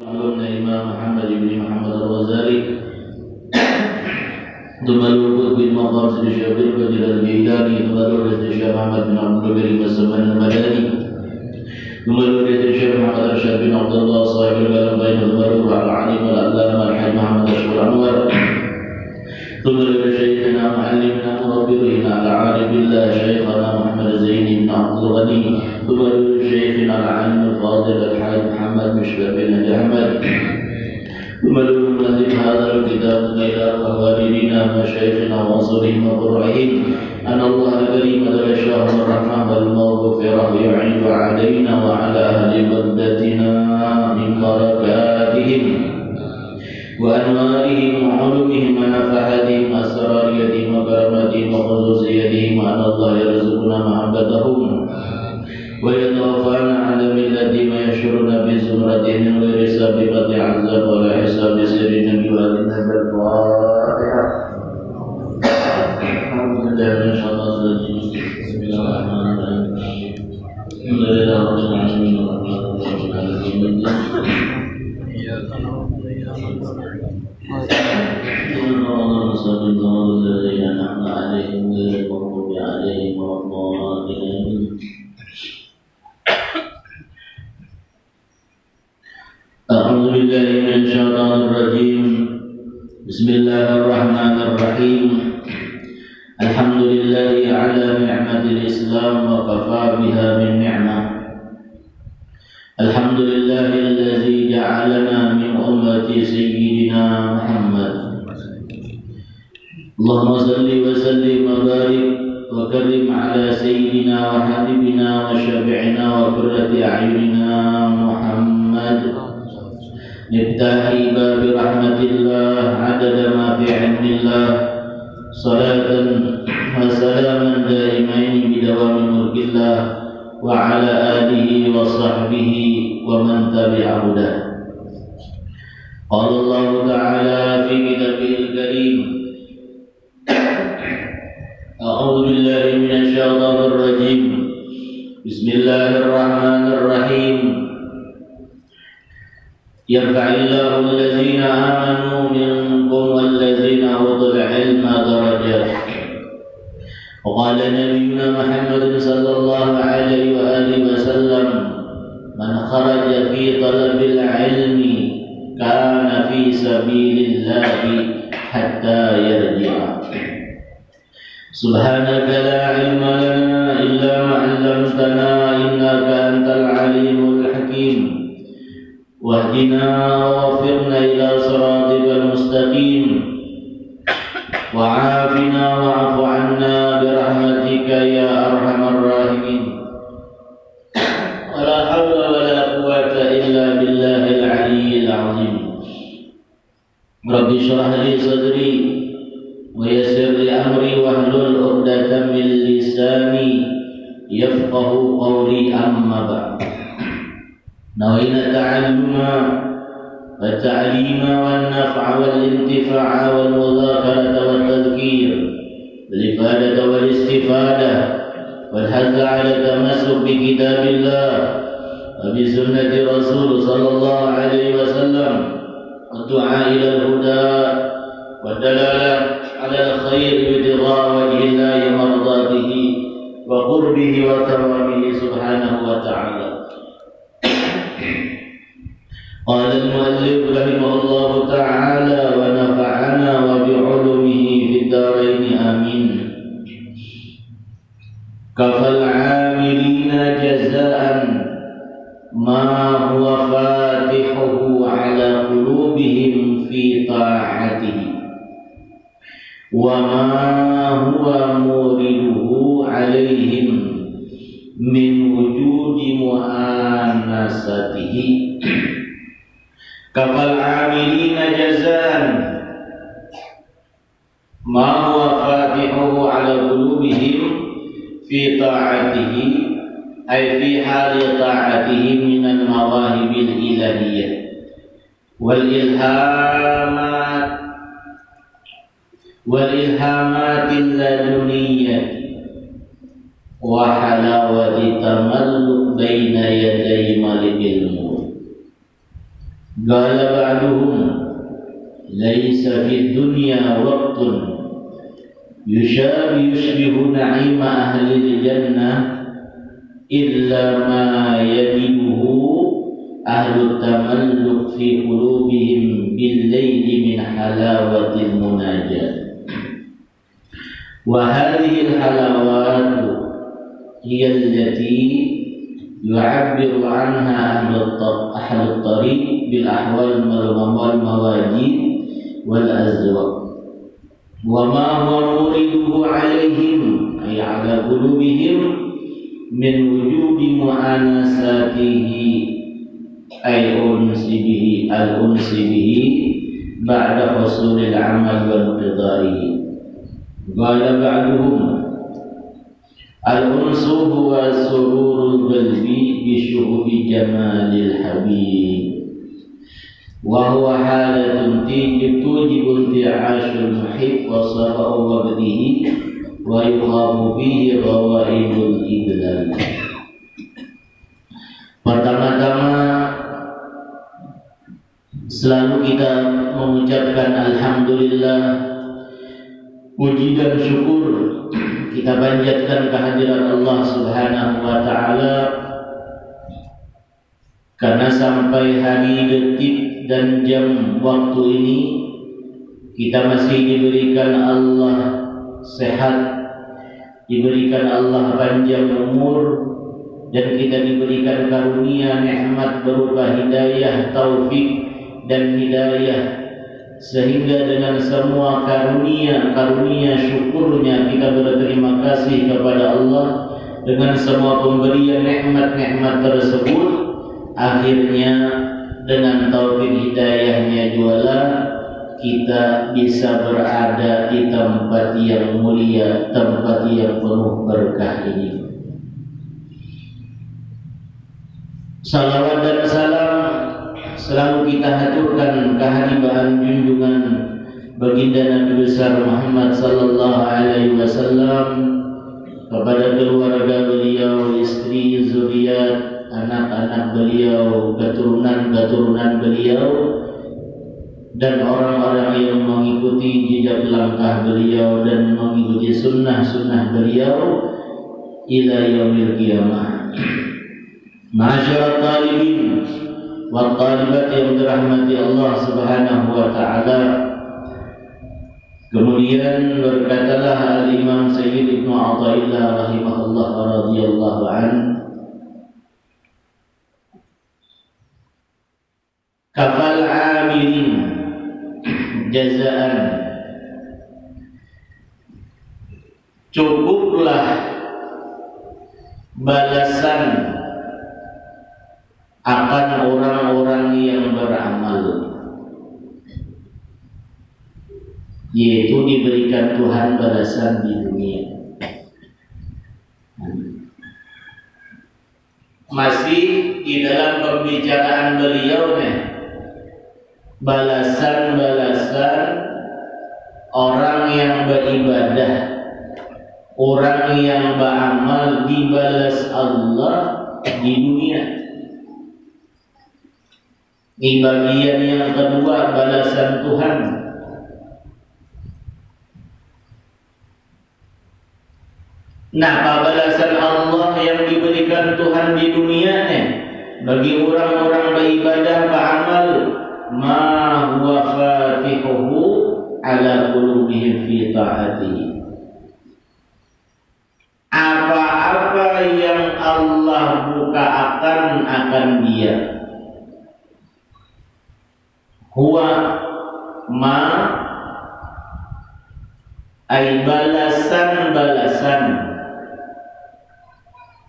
علمنا الإمام محمد بن محمد الغزالي ثم الوقوف بالمقام سيد الشيخ القدير الجيلاني ثم الوقوف الشيخ محمد بن عبد الكريم الزمان المدني ثم الوقوف الشيخ محمد أرشد بن عبد الله صاحب الكلام بين الغرب على العليم والعلامة الحاج محمد أشرف أنور ثم الوقوف شيخنا معلمنا مربينا على عارف الله شيخنا محمد زين بن عبد الغني ثم الوقوف شيخنا العالم الفاضل الحاج محمد مشرف بن أحمد ثم المؤلف هذا الكتاب إلى والدينا مشايخنا وأصولهم وقرائهم أن الله الكريم ذل الشهر الرحمن والمغفرة يعيد علينا وعلى أهل بلدتنا من بركاتهم وأنوارهم وعلومهم ونفحاتهم وأسراريتهم وكرامتهم وخصوصيتهم وأن الله يرزقنا محبتهم ويتوفانا على ملة ما يشرون بزمرة من غير سابقة عذاب ولا حساب سر النبي والدنا بالفاتحة. أعوذ بالله من الشيطان الرجيم. بسم الله الرحمن الرحيم. الحمد لله رب العالمين الرحمن الرحيم مالك يوم الدين. إياك نعبد وإياك نستعين. صراط الذين أنعمت عليهم غير المغضوب عليهم ولا الضالين. أعوذ بالله من الشيطان الرجيم. بسم الله الرحمن الرحيم. الحمد لله على نعمة الإسلام وكفى بها من نعمة. الحمد لله الذي جعلنا من أمة سيدنا محمد. اللهم صل وسلم وبارك وكرم على سيدنا وحبيبنا وشفيعنا وقرة أعيننا محمد مفتاح باب رحمة الله عدد ما في علم الله صلاة وسلاما دائمين بدوام ملك الله وعلى آله وصحبه ومن تبع هداه. قال الله تعالى في كتابه الكريم أعوذ بالله من الشيطان الرجيم. بسم الله الرحمن الرحيم. يرفع الله الذين آمنوا منكم والذين أوتوا العلم درجات. وقال نبينا محمد صلى الله عليه وآله وسلم من خرج في طلب العلم كان في سبيل الله حتى يرجع. سبحانك لا علم لنا إلا ما علمتنا إنك أنت العليم الحكيم. واهدنا ووفقنا إلى صراطك المستقيم وعافنا واعف عنا برحمتك يا أرحم الراحمين. ولا حول ولا قوة إلا بالله العلي العظيم. رب اشرح لي صدري ويسر لي أمري واحلل عقدة من لساني يفقه قولي. أما بعد، نوينا التعلم والتعليم والنفع والانتفاع والمذاكرة والتذكير والإفادة والاستفادة والحث على التمسك بكتاب الله وبسنة رسول صلى الله عليه وسلم والدعاء إلى الهدى والدلالة على الخير ابتغاء وجه الله ومرضاته وقربه وثوابه سبحانه وتعالى. قال المؤلف رحمه الله تعالى ونفعنا وبعلومه في الدارين آمين. كفى العاملين جزاء ما هو فاتحه على قلوبهم في طاعته وما هو مورده عليهم من وجود مؤانسته. كفى العاملين جزاء ما هو فاتحه على قلوبهم في طاعته أي في حال طاعته من المواهب الإلهية والإلهامات اللدنية وحلاوة التملك بين يدي ملك الملك. قال بعضهم ليس في الدنيا وقت يشبه نعيم أهل الجنة إلا ما يجده أهل التملك في قلوبهم بالليل من حلاوة المناجاة. وهذه الحلاوات هي التي يعبر عنها أهل الطريق بالأحوال والمواجيد والأزواج، وما هو مورده عليهم أي على قلوبهم من وجود مؤانساته أي الأنس به بعد حصول العمل وانقضائه. قال بعضهم الأنس هو سرور القلب بشهود جمال الحبيب، وهو حالة توجب انتعاش المحب وصفاء وقته ويخاف فيه غوائب الإذلال. Pertama-tama selalu kita mengucapkan alhamdulillah, puji dan syukur kita panjatkan kehadiran Allah Subhanahu wa taala karena sampai hari, detik dan jam waktu ini kita masih diberikan Allah sehat, diberikan Allah panjang umur, dan kita diberikan karunia nikmat berupa hidayah, taufik dan hidayah, sehingga dengan semua karunia syukurnya kita berterima kasih kepada Allah. Dengan semua pemberian nikmat-nikmat tersebut, akhirnya dengan taufik hidayahnya jualah kita bisa berada di tempat yang mulia, tempat yang penuh berkah ini. Salawat dan salam selalu kita haturkan kehadiran junjungan baginda Nabi besar Muhammad sallallahu alaihi wasallam, kepada keluarga beliau, istri, zuriat, anak-anak beliau, keturunan beliau, dan orang-orang yang mengikuti jejak langkah beliau dan mengikuti sunnah-sunnah beliau ila yaumil qiyamah. Ma'asyiral talibin wa talibat yang dirahmati Allah Subhanahu wa taala. Kemudian berkatalah Al-Imam Sayyid Ibnu Athaillah rahimahullah radhiyallahu anhu, kafal amilin jazaan, cukuplah balasan akan orang-orang yang beramal, yaitu diberikan Tuhan balasan di dunia. Masih di dalam pembicaraan beliau nih, balasan-balasan orang yang beribadah, orang yang beramal dibalas Allah di dunia. Ini bagian yang kedua, balasan Tuhan. Nah, balasan Allah yang diberikan Tuhan di dunia nih bagi orang-orang beribadah, beramal, ma huwa fatihuhu ala qulubihim fi ta'atihi. Apa-apa yang Allah buka akan dia. Huwa ma ay balasan-balasan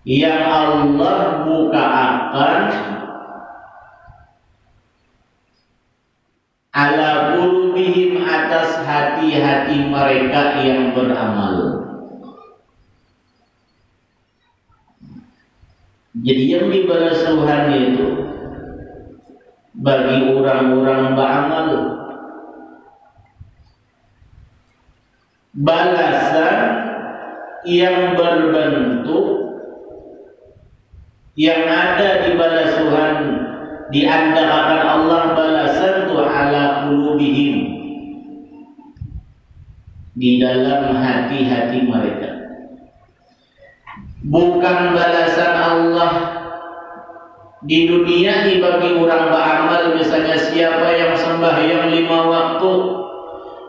yang Allah buka akan ala qulubihim, atas hati-hati mereka yang beramal. Jadi yang dibalas Tuhan itu bagi orang-orang beramal, balasan yang berbentuk yang ada di balas Tuhan, diandalkan Allah di dalam hati-hati mereka. Bukan balasan Allah di dunia bagi orang beramal, misalnya siapa yang sembahyang 5 waktu,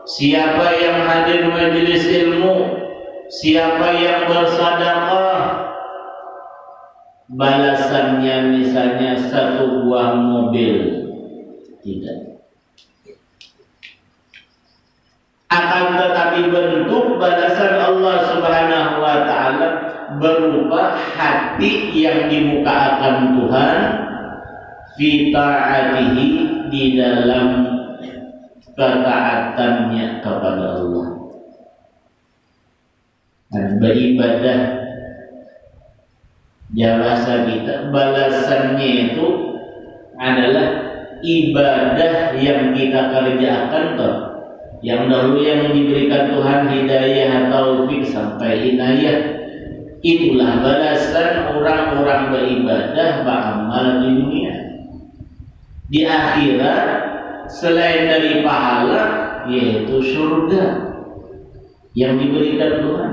siapa yang hadir majelis ilmu, siapa yang bersedekah, balasannya misalnya 1 buah mobil. Tidak. Akan tetapi bentuk balasan Allah Subhanahu wa taala berupa hati yang dimukakan Tuhan fi ta'atihi, di dalam ketaatannya kepada Allah. Dan beribadah, jasa kita, balasannya itu adalah ibadah yang kita kerjakan toh. Yang dahulu yang diberikan Tuhan hidayah, taufik sampai inayah, itulah balasan orang-orang beribadah, beramal di dunia. Di akhirat selain dari pahala, yaitu surga yang diberikan Tuhan.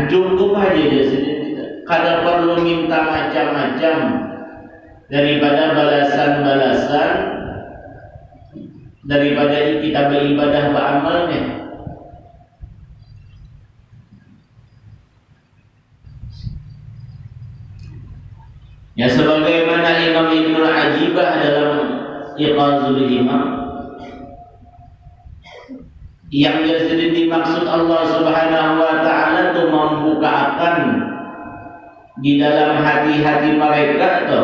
Cukup aja dia sendiri, kada perlu minta macam-macam daripada balasan-balasan daripada kita beribadah beramalnya. Ya, sebagaimana Imam Ibnu Ajibah dalam Iqazul Imam, yang jadi dimaksud Allah Subhanahu wa taala itu membukakan di dalam hati-hati mereka atau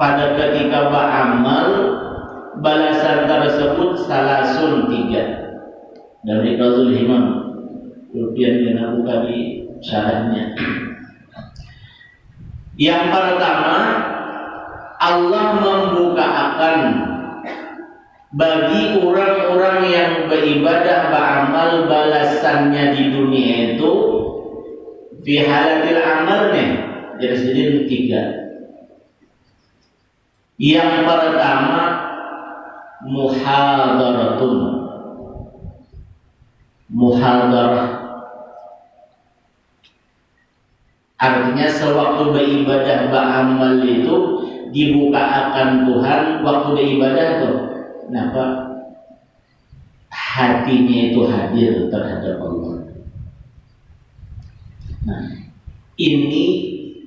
pada ketika beramal, balasan tersebut salasun 3 dari Iqazul Imam. Kemudian kita buka di syarahnya. Yang pertama, Allah membukakan bagi orang-orang yang beribadah beramal, balasannya di dunia itu fi halatil amalnya. Jadi sendiri 3. Yang pertama, muhadarah, artinya sewaktu beribadah beramal itu dibukakan Tuhan waktu beribadah tuh, kenapa? Hatinya itu hadir terhadap Allah. Nah, ini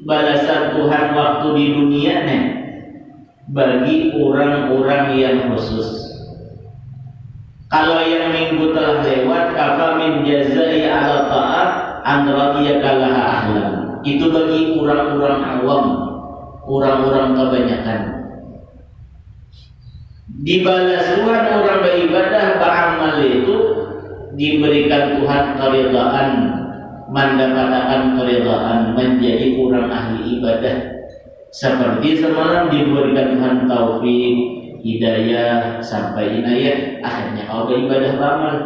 balasan Tuhan waktu di dunia nih bagi orang-orang yang khusus. Kalau yang minggu telah lewat, kafa min jazai ala ta'at an radiyakallaha ahlan. Itu bagi orang-orang awam, orang-orang kebanyakan. Dibalas Tuhan orang beribadah beramal itu diberikan Tuhan keridhaan, mendapatkan keridhaan, menjadi orang ahli ibadah. Seperti semalam diberikan Tuhan taufik, hidayah sampai inayah, akhirnya kau beribadah beramal.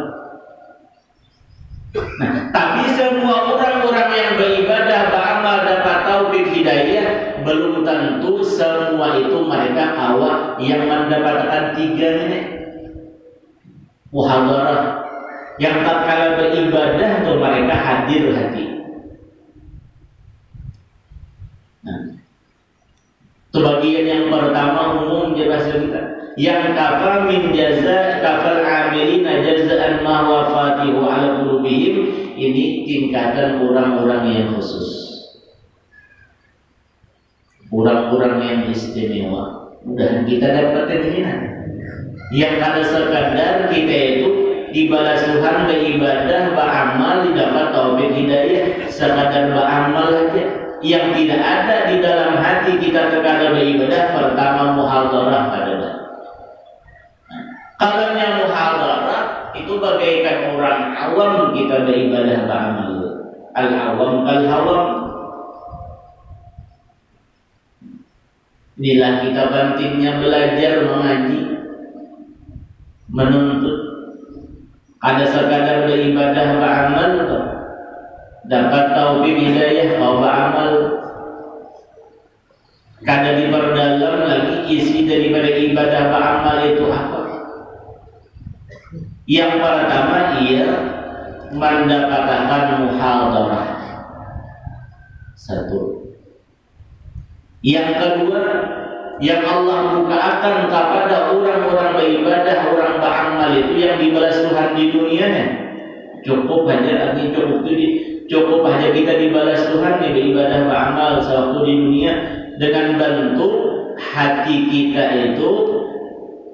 Nah, tapi semua orang-orang yang beribadah beramal dapat taufik hidayah, belum tentu semua itu mereka awak yang mendapatkan 3 ini. Muhadarah, yang tatkala beribadah itu mereka hadir hati. Nah, itu bagian yang pertama umum jelas kita. Yang kafa min jaza kafal amilina jazaan ma wafatihu ala qulubihim, ini tingkatan orang-orang yang khusus, orang-orang yang istimewa. Mudah kita dapat ini. Yang kada sekadar kita itu dibalas Tuhan beribadah beramal, didapat taufik hidayah sekadar beramal aja. Yang tidak ada di dalam hati kita terkadang beribadah, pertama muhadarah adalah. Kalau yang muhadarah itu bagaikan orang awam kita beribadah beramal. Al-awam kal-hawam. Inilah kita pentingnya belajar mengaji, menuntut. Ada sekadar beribadah beramal, dapat taufik hidayah kau beramal. Kada diperdalam lagi isi daripada ibadah beramal itu apa? Yang pertama ia mendapatkan muhadarah. Satu. Yang kedua, yang Allah bukakan kepada orang-orang beribadah, orang beramal itu yang dibalas Tuhan di dunianya. Cukup hanya kita dibalas Tuhan di beribadah beramal sewaktu di dunia dengan bentuk hati kita itu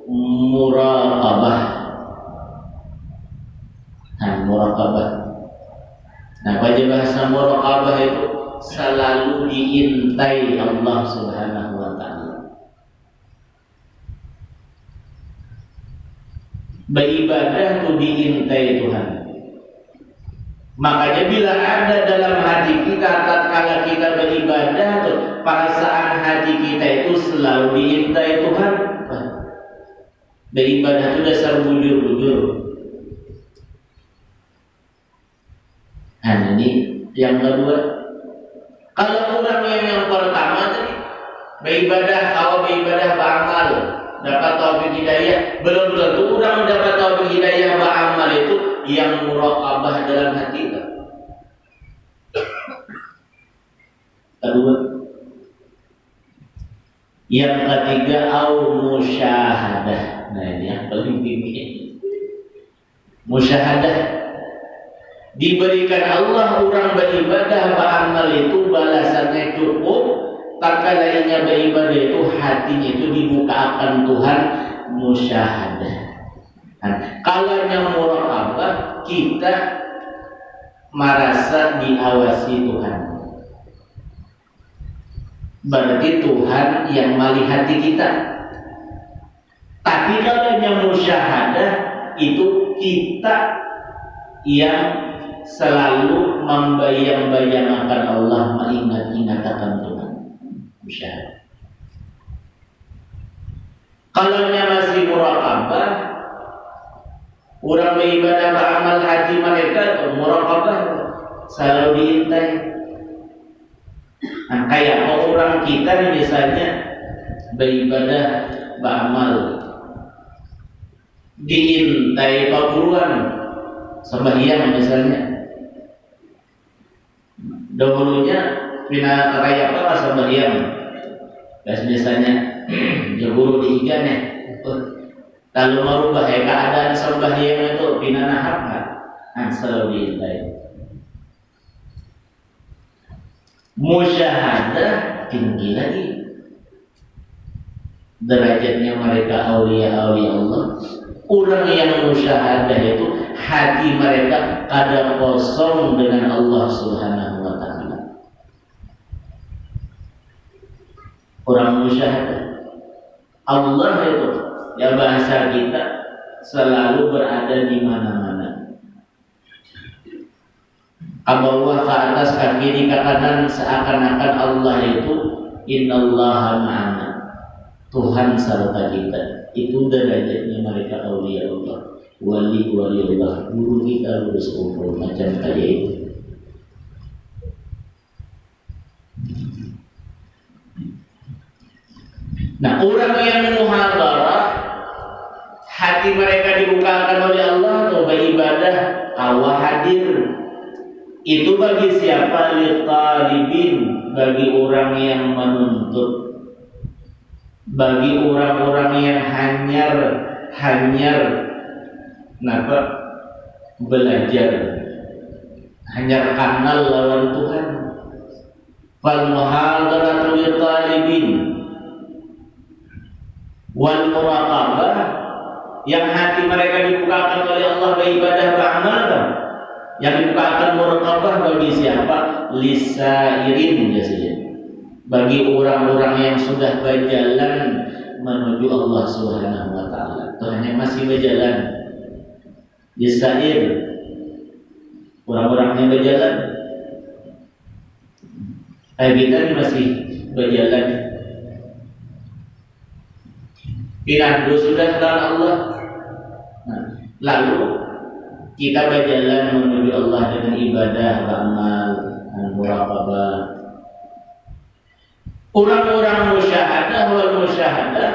muraqabah. Muraqabah. Nah, pada bahasa muraqabah itu selalu diintai Allah Subhanahu wa taala. Beribadah itu diintai Tuhan. Makanya bila ada dalam hati kita tatkala kita beribadah tuh, perasaan hati kita itu selalu diintai Tuhan. Beribadah itu dasar bujur-bujur. Nah, ini yang kedua. Kalau orang yang pertama tadi kalau beribadah beramal dapat taufik hidayah, belum tentu orang mendapat taufik hidayah beramal itu yang muraqabah dalam hati. Kedua, yang ketiga musyahadah. Nah, ini yang paling tinggi. Musyahadah. Diberikan Allah orang beribadah beramal itu balasannya cukup. Tatkala ia beribadah itu hatinya itu dibukakan Tuhan musyahadah. Kalau yang muraqabah kita merasa diawasi Tuhan. Berarti Tuhan yang melihat kita. Tapi kalau yang musyahadah itu kita yang selalu membayang-bayangkan Allah, mengingat-ingatkan Tuhan. Musyahadah. Kalau masih muraqabah, orang beribadah beramal hati mereka itu muraqabah selalu diintai. Nah, kayak orang kita misalnya beribadah beramal diintai perguruan sembahyang misalnya. Dahulunya pina raya apa sembahyang. Biasanya jeburu diigannya. Kalau merubah keadaan sembahyang itu pina nahap kan selalu diintai. Musyahadah tinggi lagi. Derajatnya mereka aulia-aulia Allah. Orang yang musyahadah itu hati mereka kada kosong dengan Allah Subhanahu wa taala. Orang musyahadah Allah itu ya bahasa kita selalu berada di mana-mana. Ke bawah, ke atas, ke kiri, ke kanan, seakan-akan Allah itu innallaha ma'ana. Tuhan serta kita. Itu derajatnya mereka aulia Allah, wali Allah. Guru kita harus ukur macam kayak itu. Nah, orang yang muhadarah hati mereka dibukakan oleh Allah untuk beribadah Allah hadir. Itu bagi siapa? Litalibin, bagi orang yang menuntut, bagi orang-orang yang hanyar kenapa? Belajar, hanyar kenal lawan Tuhan. Fal muhadaratu litalibin wal muraqabah, yang hati mereka dibukakan oleh Allah beribadah beramal, yang dibukakan muraqabah bagi siapa? Lisairin biasanya, bagi orang-orang yang sudah berjalan menuju Allah Subhanahu wa taala. Tuhan yang masih berjalan. Lisair, orang-orang yang berjalan. Kita masih berjalan. Pinandu sudah kenal Allah. Nah, lalu kita berjalan menuju Allah dengan ibadah, beramal, muraqabah. Orang-orang musyahadah wal musyahadah,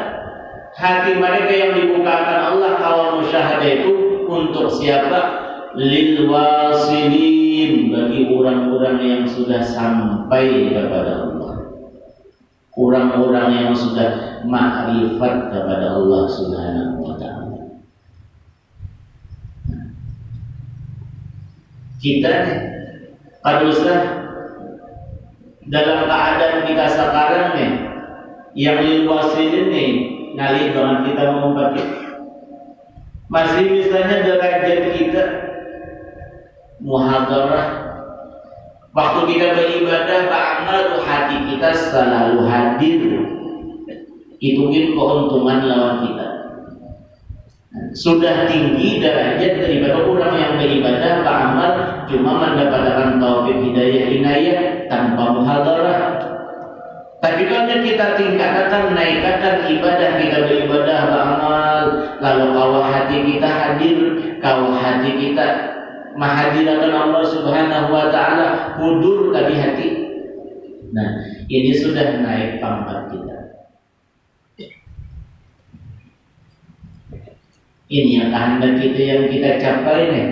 hati mereka yang dibukakan Allah kalau musyahadah itu untuk siapa? Lil wasilin, bagi orang-orang yang sudah sampai kepada Allah, orang-orang yang sudah ma'rifat kepada Allah Subhanahu wa ta'ala. Kita nih, kaduslah dalam keadaan kita sekarang nih, yang lil wasilin nih, ngalih banget kita mengumpat masih misalnya derajat kita muhadarah, waktu kita beribadah, beramal tuh hati kita selalu hadir. Itu mungkin keuntungan lawan kita. Sudah tinggi derajat daripada orang yang beribadah, beramal, cuma mendapatkan taufik hidayah inayah tanpa muhadarah. Tapi kalau kita tingkatkan, naikkan ibadah, kita beribadah, beramal, lalu kawah hati kita hadir, kawah hati kita mahadirakan Allah Subhanahu wa ta'ala, hudur tadi hati. Nah, ini sudah naik pangkat kita. Ini yang kehendak kita yang kita capai nih.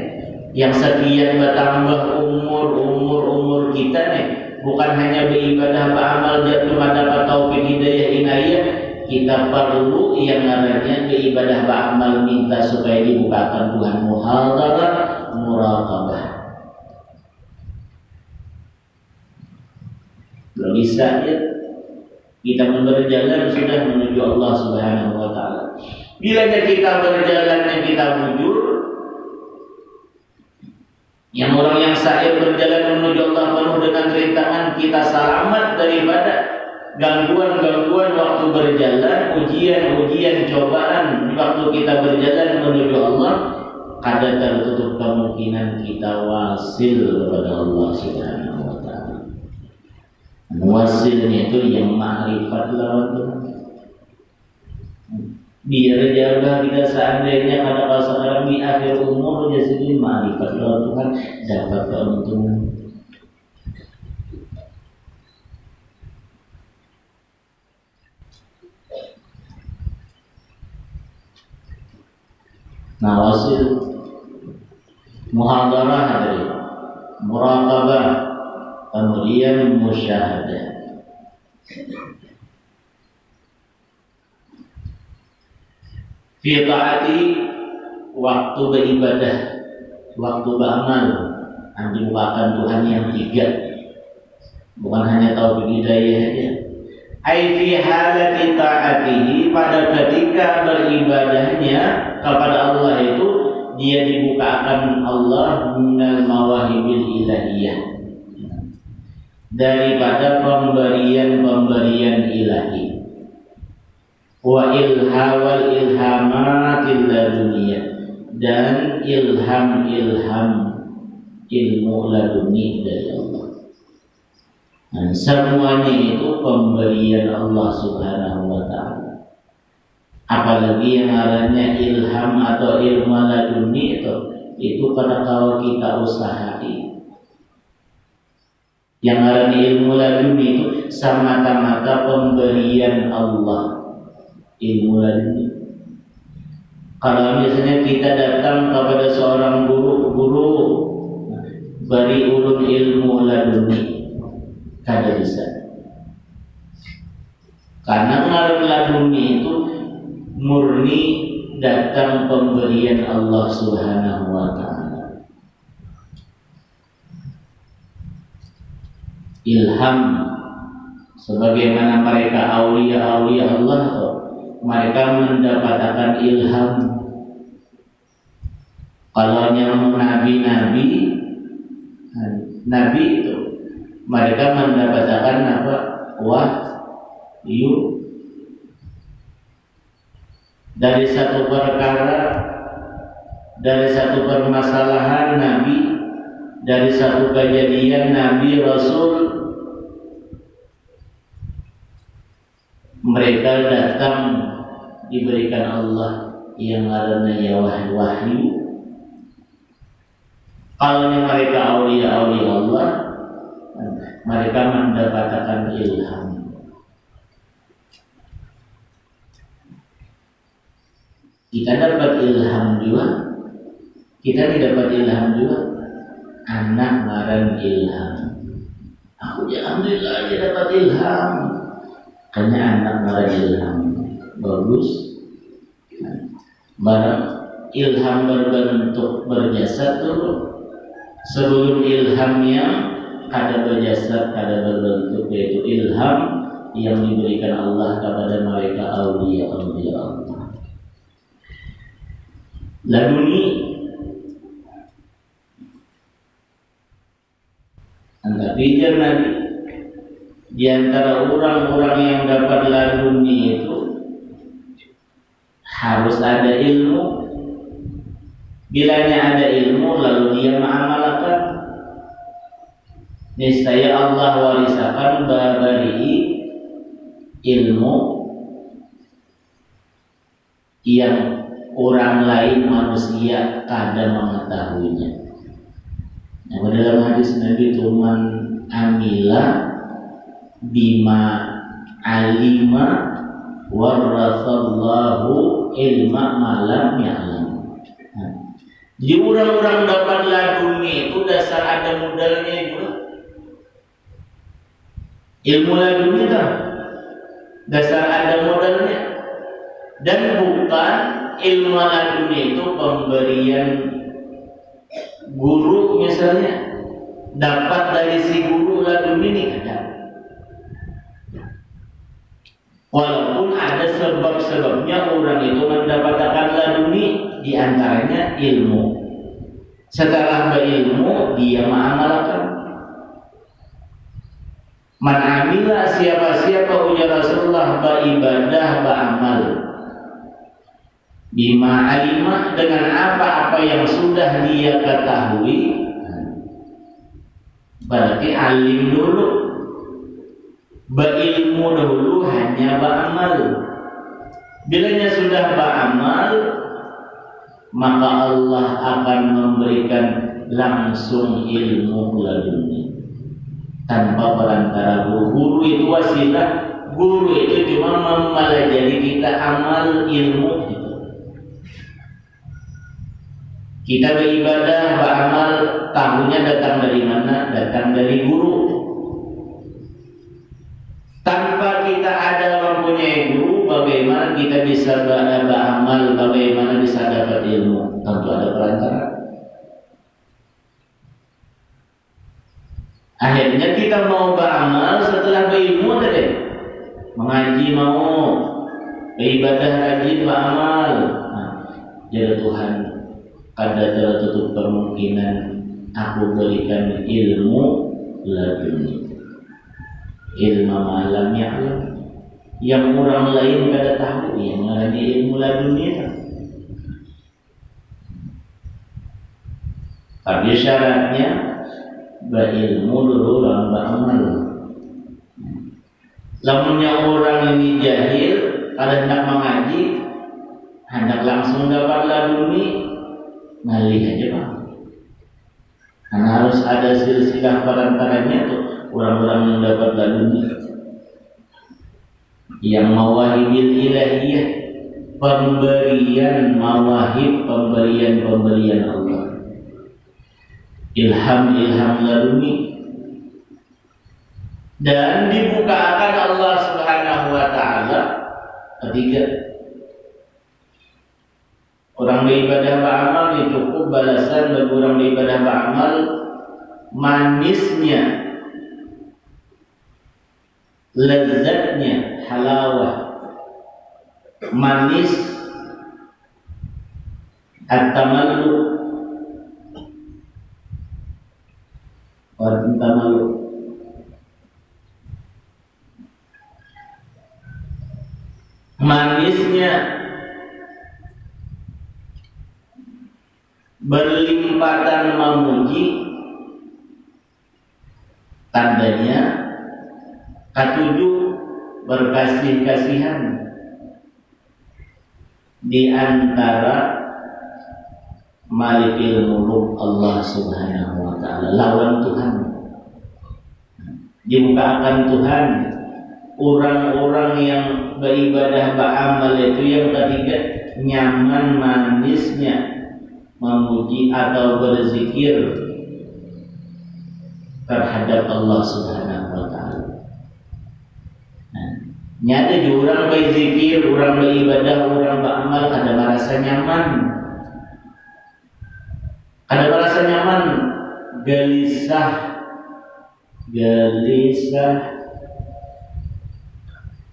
Yang sekian bertambah umur kita nih. Bukan hanya beribadah, beramal, cuma dapat taufik hidayah inayah. Kita perlu yang namanya beribadah, beramal, minta supaya dibukakan Tuhan, muhadarah, muraqabah. Belum bisa ya, kita berjalan sudah menuju Allah Subhanahu wa ta'ala. Bila kita berjalan dan kita mujur, yang orang yang sa'ir berjalan menuju Allah penuh dengan rintangan, kita selamat daripada gangguan-gangguan waktu berjalan, ujian-ujian, cobaan waktu kita berjalan menuju Allah. Kada tertutup kemungkinan kita wasil kepada Allah Subhanahu wa ta'ala. Wasilnya itu yang ma'rifat lawan Tuhan. Biar jaga kita seandainya pada sekarang di akhir umur jadi ma'rifat lawan Tuhan, dapat keuntungan. Nah, wasil, muhadarah tadi, muraqabah, kemudian musyahadah. Fi ta'ati, waktu beribadah, waktu beramal, dibukakan Tuhan yang tiga, bukan hanya taufik hidayah saja. Ai fi halati ta'atihi, pada ketika beribadahnya kepada Allah itu dia dibukakan Allah minal mawahibil ilahiyah, daripada pemberian-pemberian ilahi, wa ilhawal ilhamatil laduniyah, dan ilham-ilham ilmu laduni dari Allah. Dan semuanya itu pemberian Allah Subhanahu wa ta'ala. Apalagi yang namanya ilham atau ilmu laduni itu pada kalau kita usahakan. Yang namanya ilmu laduni itu semata-mata pemberian Allah. Ilmu laduni. Kalau misalnya kita datang kepada seorang guru beri ulun ilmu laduni, kada bisa. Karena ngaran laduni itu murni datang pemberian Allah Subhanahu wa ta'ala. Ilham, sebagaimana mereka aulia-aulia Allah, mereka mendapatkan ilham. Kalau yang nabi-nabi itu mereka mendapatkan apa? Wahyu. Dari satu perkara, dari satu permasalahan Nabi, dari satu kejadian Nabi Rasul, mereka datang diberikan Allah yang adanya wahyu. Kalau mereka aulia-aulia Allah, mereka mendapatkan ilham. Kita dapat ilham juga Kita dapat ilham juga. Anak ngaran ilham. Aku alhamdulillah aja dapat ilham. Karena anak ngaran ilham. Bagus. Barang ilham berbentuk berjasad dulu. Sebelum ilhamnya ada berjasad, ada berbentuk, yaitu ilham yang diberikan Allah kepada mereka aulia-aulia Allah. Laduni pijar Nabi. Di antara orang-orang yang dapat laduni itu harus ada ilmu. Bilanya ada ilmu lalu dia mengamalkan, niscaya Allah warisakan babari ilmu yang orang lain manusia kada mengetahuinya. Yang dalam hadis Nabi tuman amila bima alima warasallahu ilma malam ya'lam. Jadi orang-orang dapat laduni itu dasar ada modalnya juga. Ilmu laduni kan dasar ada modalnya. Dan bukan ilmu laduni itu pemberian guru misalnya, dapat dari si guru laduni ini ada. Walaupun ada sebab-sebabnya orang itu mendapatkan laduni, di antaranya ilmu. Setelah berilmu dia mengamalkan. Man amila siapa-siapa ujar Rasulullah beribadah beramal bima alimah dengan apa-apa yang sudah dia ketahui, berarti alim dulu, berilmu dulu, hanya beramal. Bilanya sudah beramal, maka Allah akan memberikan langsung ilmu laduni tanpa perantara guru. Guru itu wasilah, guru itu cuma memelajari kita amal ilmu itu. Kita beribadah, beramal, tahunya datang dari mana? Datang dari guru. Tanpa kita ada mempunyai guru, bagaimana kita bisa beramal, bagaimana bisa dapat ilmu? Tentu ada perantara. Akhirnya kita mau beramal setelah berilmu tadi, mengaji mau, beribadah rajin beramal. Nah, jadi Tuhan, kada tertutup kemungkinan aku berikan ilmu laduni, ilmu malam yang orang lain kada tahu, yang ngarani ilmu laduni. Tapi syaratnya berilmu dulu lalu beramal. Lamunnya orang ini jahil, kada hendak mengaji, hendak langsung dapat laduni, ngalih aja Pak. Karena harus ada silsilah perantaranya tuh orang-orang yang dapat laduni, yang mawahibil ilahiyah, pemberian mawahib, pemberian Allah, ilham laduni. Dan dibukakan Allah Subhanahu wa ta'ala ketiga, orang beribadah beramal cukup balasan bagi orang beribadah beramal manisnya, lezatnya, halawah, manis, at-tamallu, manisnya, berlimpatan memuji, tandanya ketujuh berkasih-kasihan di antara Malikil Muluk Allah Subhanahu wa ta'ala, lawan Tuhan. Dimukakan Tuhan orang-orang yang beribadah beramal itu yang ketiga, nyaman manisnya memuji atau berzikir terhadap Allah Subhanahu wa taala. Nah, nyata orang berzikir, orang beribadah, orang beramal kada merasa nyaman. Kada merasa nyaman, gelisah.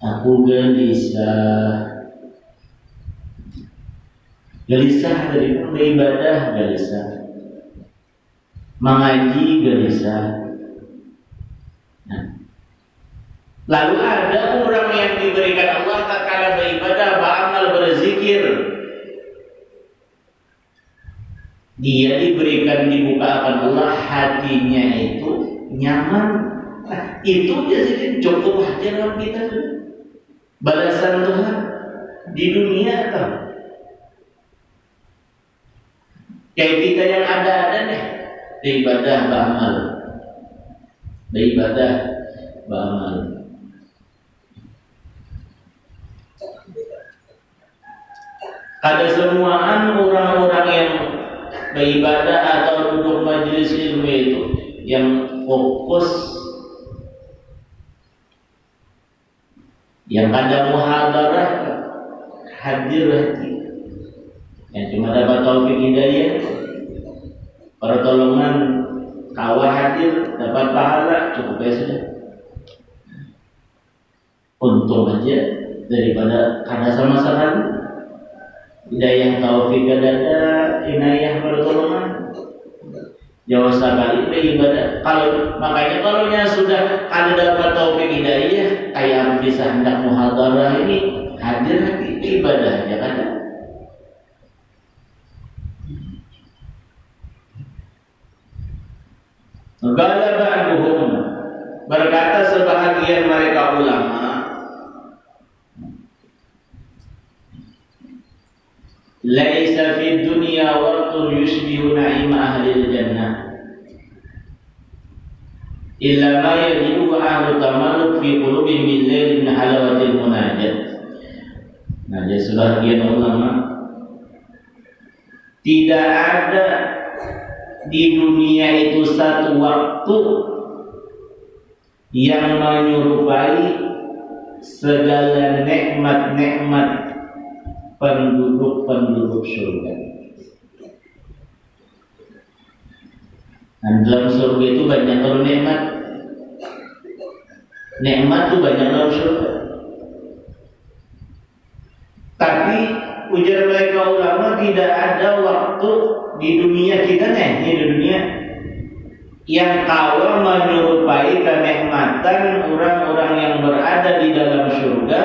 Aku gelisah. Gelisah dari beribadah, gelisah. Mengaji, gelisah. Nah. Lalu ada orang yang diberikan Allah tatkala beribadah, beramal, berzikir. Dia diberikan, dibukakan Allah, hatinya itu nyaman. Nah, itu jadi cukup aja dalam kita. Balasan Tuhan di dunia atau kayak kita yang ada nih, beribadah, beramal, beribadah, beramal. Ada semuaan orang-orang yang beribadah atau duduk majelis ilmu itu yang fokus, yang ada muhadarah, hadir hati, yang cuma dapat taufik hidayah, pertolongan kawah hadir, dapat pahala, cukup ya sudah. Untung aja daripada karena sama sekali hidayah taufik ada, inayah pertolongan. Jauh sekali beribadah. Makanya kalau sudah ada dapat taufik hidayah, kayak bisa hendak muhadarah ini hadir hati, ibadah aja kan. Qala ba'duhum, berkata sebahagian mereka ulama, laisa fid dunya waqtun yushbihu na'ima ahli jannah illa ma yajidu ahlu tamalluk fi qulubihim min lailin halawatil munajat. Nah, jadi sebagian ulama, tidak ada di dunia itu satu waktu yang menyerupai segala nikmat-nikmat penduduk surga. Dan dalam surga itu banyak kalau nikmat itu banyak dalam surga. Tapi ujar mereka ulama, tidak ada waktu di dunia kita di dunia yang kala menyerupai kenikmatan orang-orang yang berada di dalam surga,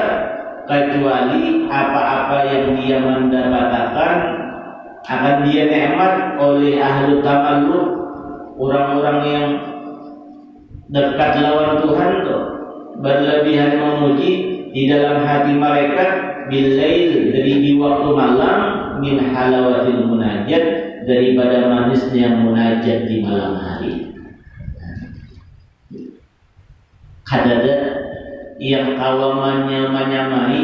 kecuali apa-apa yang dia mendapatkan akan dia nikmat oleh ahlu tamalluk, orang-orang yang dekat lawan Tuhan tuh, berlebihan memuji di dalam hati mereka, bilail, dari di waktu malam, min halawatil munajat, daripada manisnya munajat di malam hari. Kadada yang kawamannya menyamai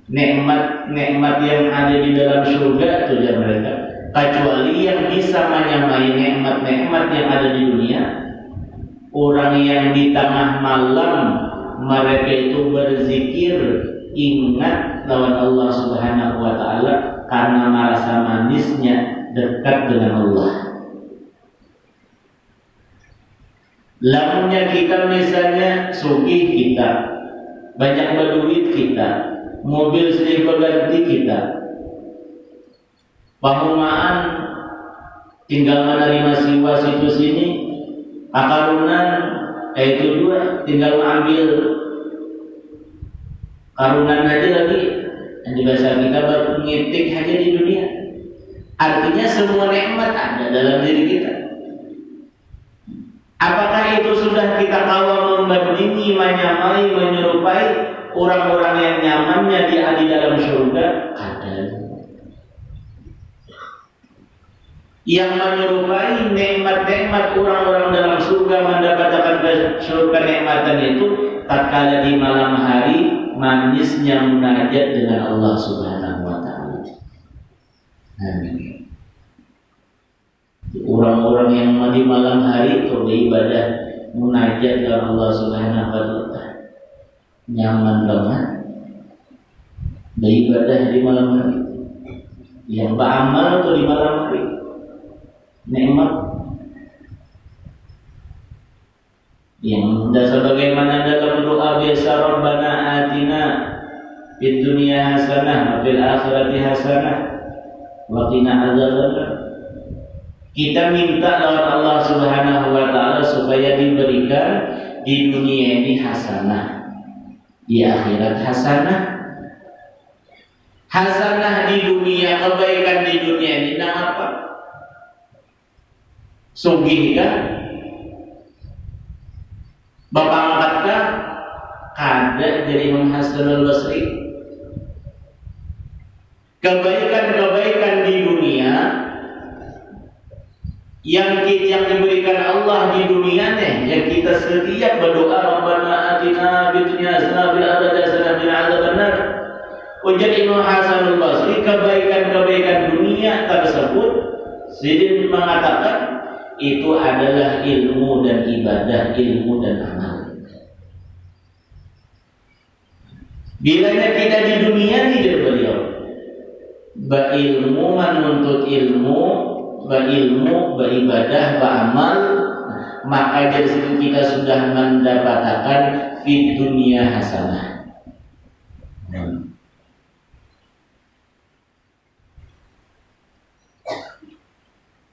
nikmat yang ada di dalam surga itu ya mereka, kecuali yang bisa menyamai nikmat yang ada di dunia. Orang yang di tengah malam mereka itu berzikir, ingat lawan Allah Subhanahu wa taala karena merasa manisnya dekat dengan Allah. Lamunnya kita misalnya sugih kita, banyak berduit kita, mobil silih berganti kita, pahumaan tinggal menerima siwa situ sini, akarunan itu dua tinggal mengambil karunan aja lagi, yang di bahasa kita baru ngitik aja di dunia. Artinya semua nikmat ada dalam diri kita. Apakah itu sudah kita kawa membandingi, menyamai, menyerupai orang-orang yang nyamannya di dalam surga? Ada. Yang menyerupai nikmat-nikmat orang-orang dalam surga, mendapatkan surga nikmatan itu tatkala di malam hari manisnya munajat dengan Allah Subhanahu wa taala. Amin. Orang-orang yang di malam hari itu beribadah munajat dengan Allah Subhanahu wa taala nyaman banget beribadah di malam hari. Yang beramal itu di malam hari nikmat. Yang sebagaimana dalam doa biasa, Rabbana atina fid dunya hasanah wa fil akhirati hasanah wa qina adzabannar. Kita minta lawan Allah Subhanahu wa taala supaya diberikan di dunia ini hasanah, di akhirat hasanah. Hasanah di dunia, kebaikan di dunia ini apa? Sugih kan? Bapak angkat kah? Kada dari Imam Hasan al-Basri. Kebaikan-kebaikan di dunia yang diberikan Allah di dunia nih, yang kita setiap berdoa Rabbana atina fid dunya hasanah wa fil akhirati hasanah wa qina adzabannar. Ujar Imam Hasan al-Basri, kebaikan-kebaikan dunia tersebut Sidin mengatakan itu adalah ilmu dan ibadah, ilmu dan amal. Bilanya kita di dunia tidak beliau berilmu, menuntut ilmu, beribadah, beramal, maka dari situ kita sudah mendapatkan fid dunya hasanah.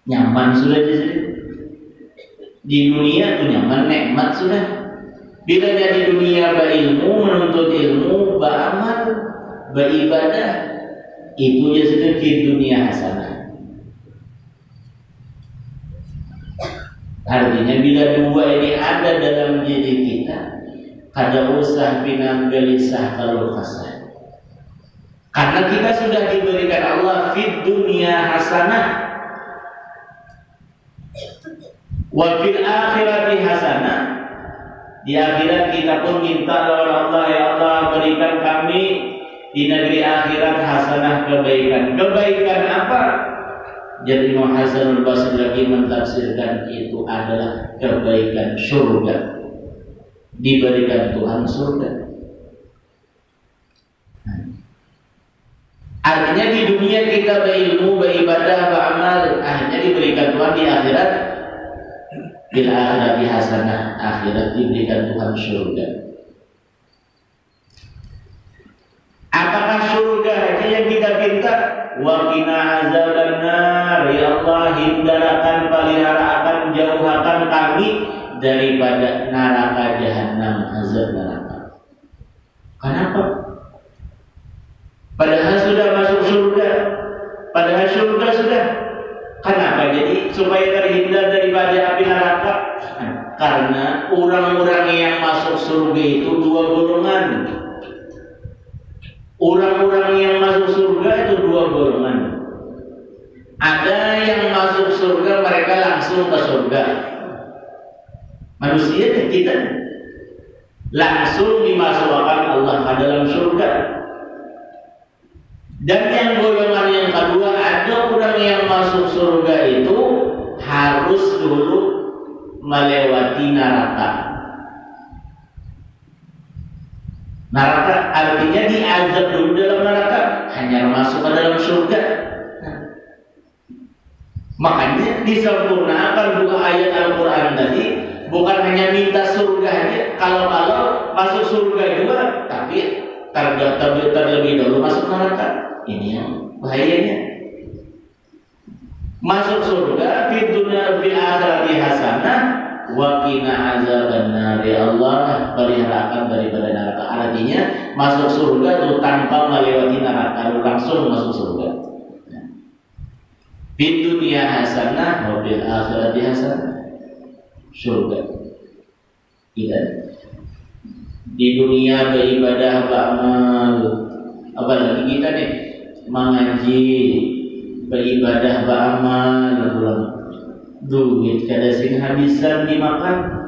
Nyaman sudah di sini. Di dunia itu nyaman, nikmat sudah. Bila di dunia berilmu, menuntut ilmu, beramal, beribadah, itu jadi di dunia hasanah. Artinya bila dua ini ada dalam diri kita, kada usah pinang gelisah kalau kasar. Karena kita sudah diberikan Allah fid dunia hasanah wa fil akhirati hasanah. Di akhirat kita pun minta lawan Allah, ya Allah berikan kami di negeri akhirat hasanah, kebaikan. Kebaikan apa? Jadi Imam Hasan al-Basri lagi mentafsirkan itu adalah kebaikan surga. Diberikan Tuhan surga. Artinya di dunia kita berilmu, beribadah, beramal, akhirnya diberikan Tuhan di akhirat. Bil akhirati hasanah, akhirat diberikan Tuhan surga. Apakah surga aja yang kita minta? Wa qina azabannar, ya Allah hindarakan, peliharakan, jauhkan kami daripada neraka jahanam, azab neraka. Kenapa? Padahal sudah masuk surga, padahal surga sudah. Kenapa? Jadi supaya terhindar daripada api neraka. Karena orang-orang yang masuk surga itu dua golongan. Orang-orang yang masuk surga itu dua golongan. Ada yang masuk surga mereka langsung ke surga. Manusia dan kita langsung dimasukkan Allah ke dalam surga. Dan yang golongan yang kedua, ada orang yang masuk surga itu harus dulu melewati neraka. Neraka artinya diazab dulu dalam neraka, hanya masuk ke dalam surga. Makanya disempurnakan dua ayat Al-Quran tadi, bukan hanya minta surga aja. Kalau masuk surga juga, tapi terlebih dahulu masuk neraka. Ini yang bahayanya. Masuk surga fid dunya fil akhirati hasanah wa qina azabannar, ya Allah peliharakan daripada neraka. Artinya masuk surga itu tanpa melewati neraka, langsung masuk surga. Fid dunya hasanah wa fil akhirati hasanah, surga. Tidak. Di dunia beribadah, beramal, apalagi kita nih mengaji, beribadah, beramal, duit kada sing habisan dimakan.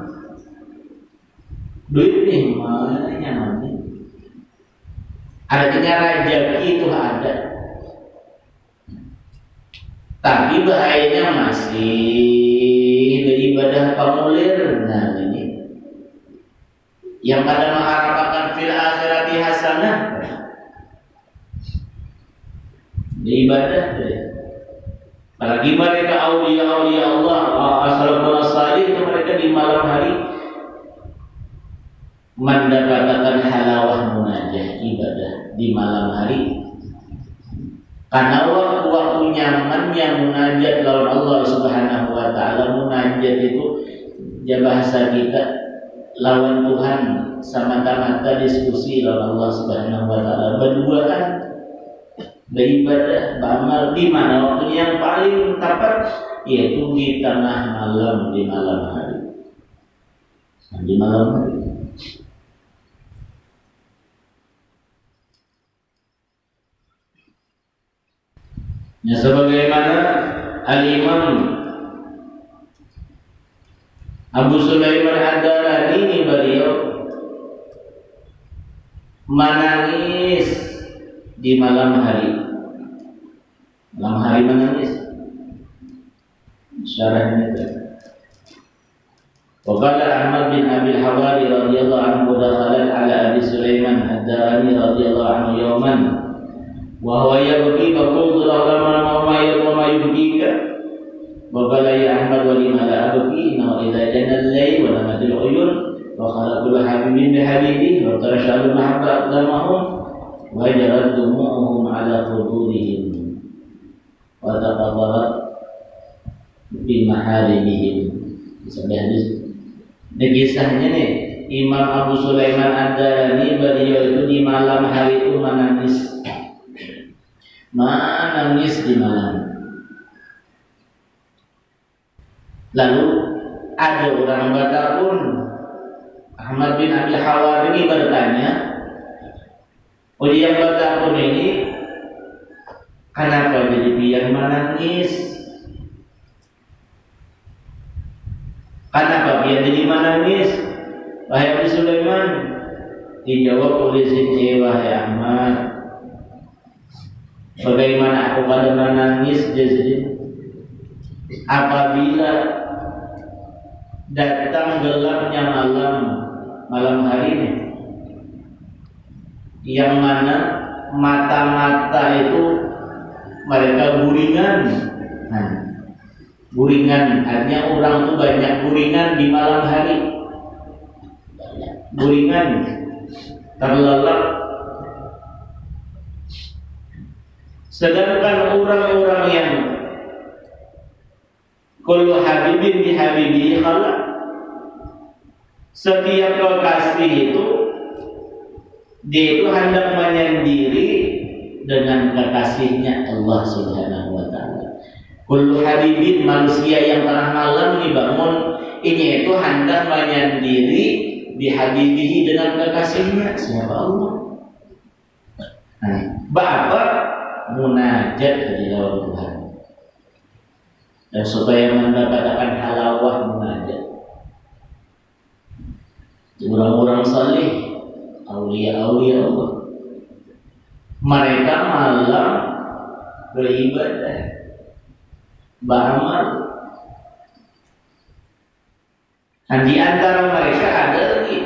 Duit nih mana nyaman. Artinya rezeki itu ada. Tapi bahayanya masih beribadah pamulir. Nah ini yang pada mengharapkan fil akhirati hasanah beribadah. Apalagi mereka aulia-aulia Allah, as-salafun as-salih, itu mereka di malam hari mendapatkan halawah munajah ibadah di malam hari. Karena waktu-waktu nyaman yang munajat lawan Allah Subhanahu wa taala. Munajat itu ya bahasa kita lawan Tuhan, semata-mata diskusi lawan Allah Subhanahu wa taala, berduaan, beribadah, beramal. Di mana waktu yang paling tepat? Yaitu di tengah malam, di malam hari. Di malam hari. Ya, sebagaimana Al-Imam Abu Sulaiman Ad-Darani ini, beliau menangis di malam hari. Malam hari menangis. Syarahnya itu. Waqala Ahmad bin Abi Hawari radhiyallahu anhu dakhala ala Abi Sulaiman Ad-Darani radhiyallahu anhu yawman wa huwa yabki fa qultu lahu ma yubkika wa qala ya Ahmad wa lima la abki inna idza janna al-layl wa namat al-uyun wa khalaqul habibin bi habibi wa tarashal mahabba aqdamahum wa jarat dumu'uhum ala khudurihim wa taqaddarat bi maharimihim. Sampai hadis. Ini kisahnya nih, Imam Abu Sulaiman Ad-Darani, beliau itu di malam hari itu menangis di malam. Lalu ada orang Batakun, Ahmad bin Abi Hawar ini bertanya, oh yang Batakun ini kenapa jadi biar menangis? Kenapa biar jadi menangis? Wahai Abu Sulaiman, dijawab oleh si wahai Ahmad, bagaimana aku pada menangis jadi apabila datang gelapnya malam hari ini, yang mana mata-mata itu mereka guringan. Nah, guringan artinya orang itu banyak guringan di malam hari, guringan, terlelap. Sedangkan orang-orang yang kullu habibin bi habibi khala, setiap kekasih itu dia itu hendak menyendiri dengan kekasihnya Allah Subhanahu wa taala. Kullu habibin, manusia yang tengah malam dibangun, ini itu hendak menyendiri bi habibihi dengan kekasihnya siapa Allah. Nah, Bapak munajat di lawan Tuhan. Dan supaya mendapatkan halawah munajat, orang-orang saleh, aulia-aulia Allah, mereka malam beribadah, beramal. Dan di antara mereka ada lagi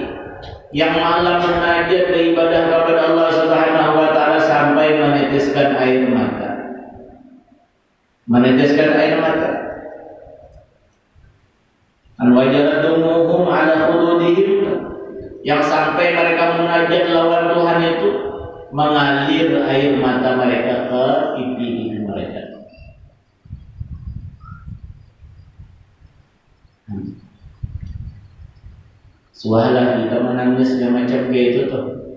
yang malam munajat beribadah kepada Allah Subhanahu wa taala sampai meneteskan air mata. Meneteskan air mata. An wajarat dumuhum ala khududihim, yang sampai mereka munajat lawan Tuhan itu mengalir air mata mereka ke pipi mereka. Sualah kita menangis yang macam kayak itu tuh.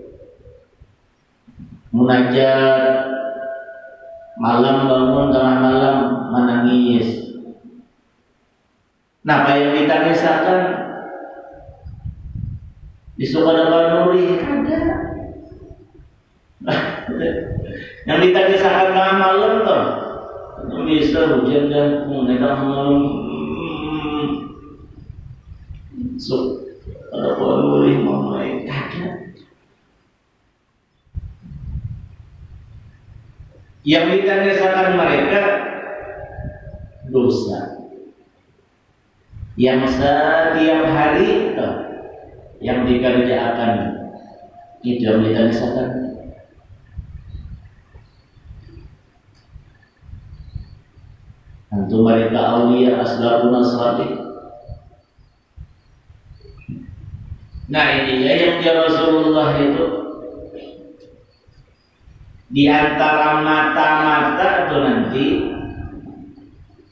Munajat malam, bangun tengah malam menangis. Nah, apa yang ditangisakan di Sukarno Nuri ada. Yang ditangisakan tengah malam tuh, itu bisa hujan dan tengah malam. Ada boleh mulai ada. Yang ditanyakan mereka dosa yang setiap hari yang dikerjakan itu yang kita nisakan. Antum mereka awliya aslabun ashabi. Nah ini yang Rasulullah itu di antara mata-mata itu nanti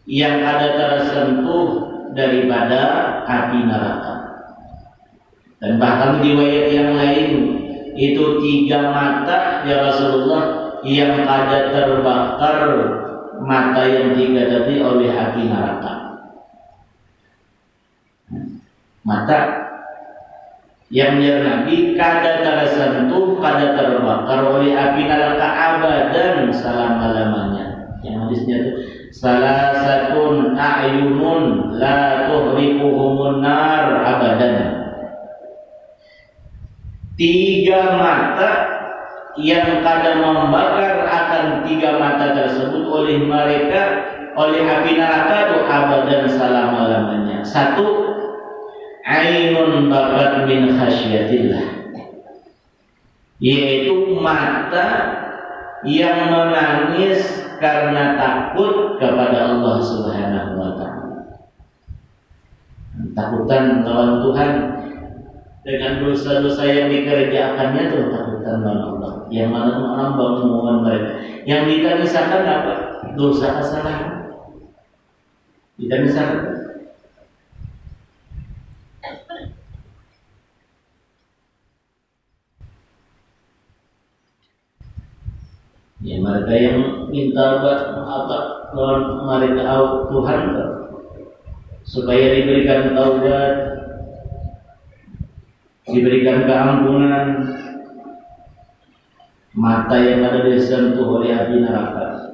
yang ada tersentuh daripada api neraka. Dan bahkan di riwayat yang lain itu 3 mata ya Rasulullah yang ada terbakar mata yang 3 tadi oleh api neraka. Mata yang ya Nabi kada tersentuh, kada terbakar oleh api neraka abadan selama-lamanya. Yang hadisnya itu salasatun a'yunun la tuhriquhumun nar abadan. 3 mata yang kada membakar akan 3 mata tersebut oleh mereka oleh api neraka itu abadan selama-lamanya. 1, ainun bakat min khasyatillah, yaitu mata yang menangis karena takut kepada Allah Subhanahu wa ta'ala. Takutan lawan Tuhan dengan dosa-dosa yang dikerjakannya itu takutan lawan Allah. Yang mana orang bangun mereka yang ditanisakan apa? Dosa kesalahan. Ditanisakan ya mereka yang minta apa lawan mereka Tuhan supaya diberikan taubat, diberikan keampunan. Mata yang ada disentuh oleh api neraka.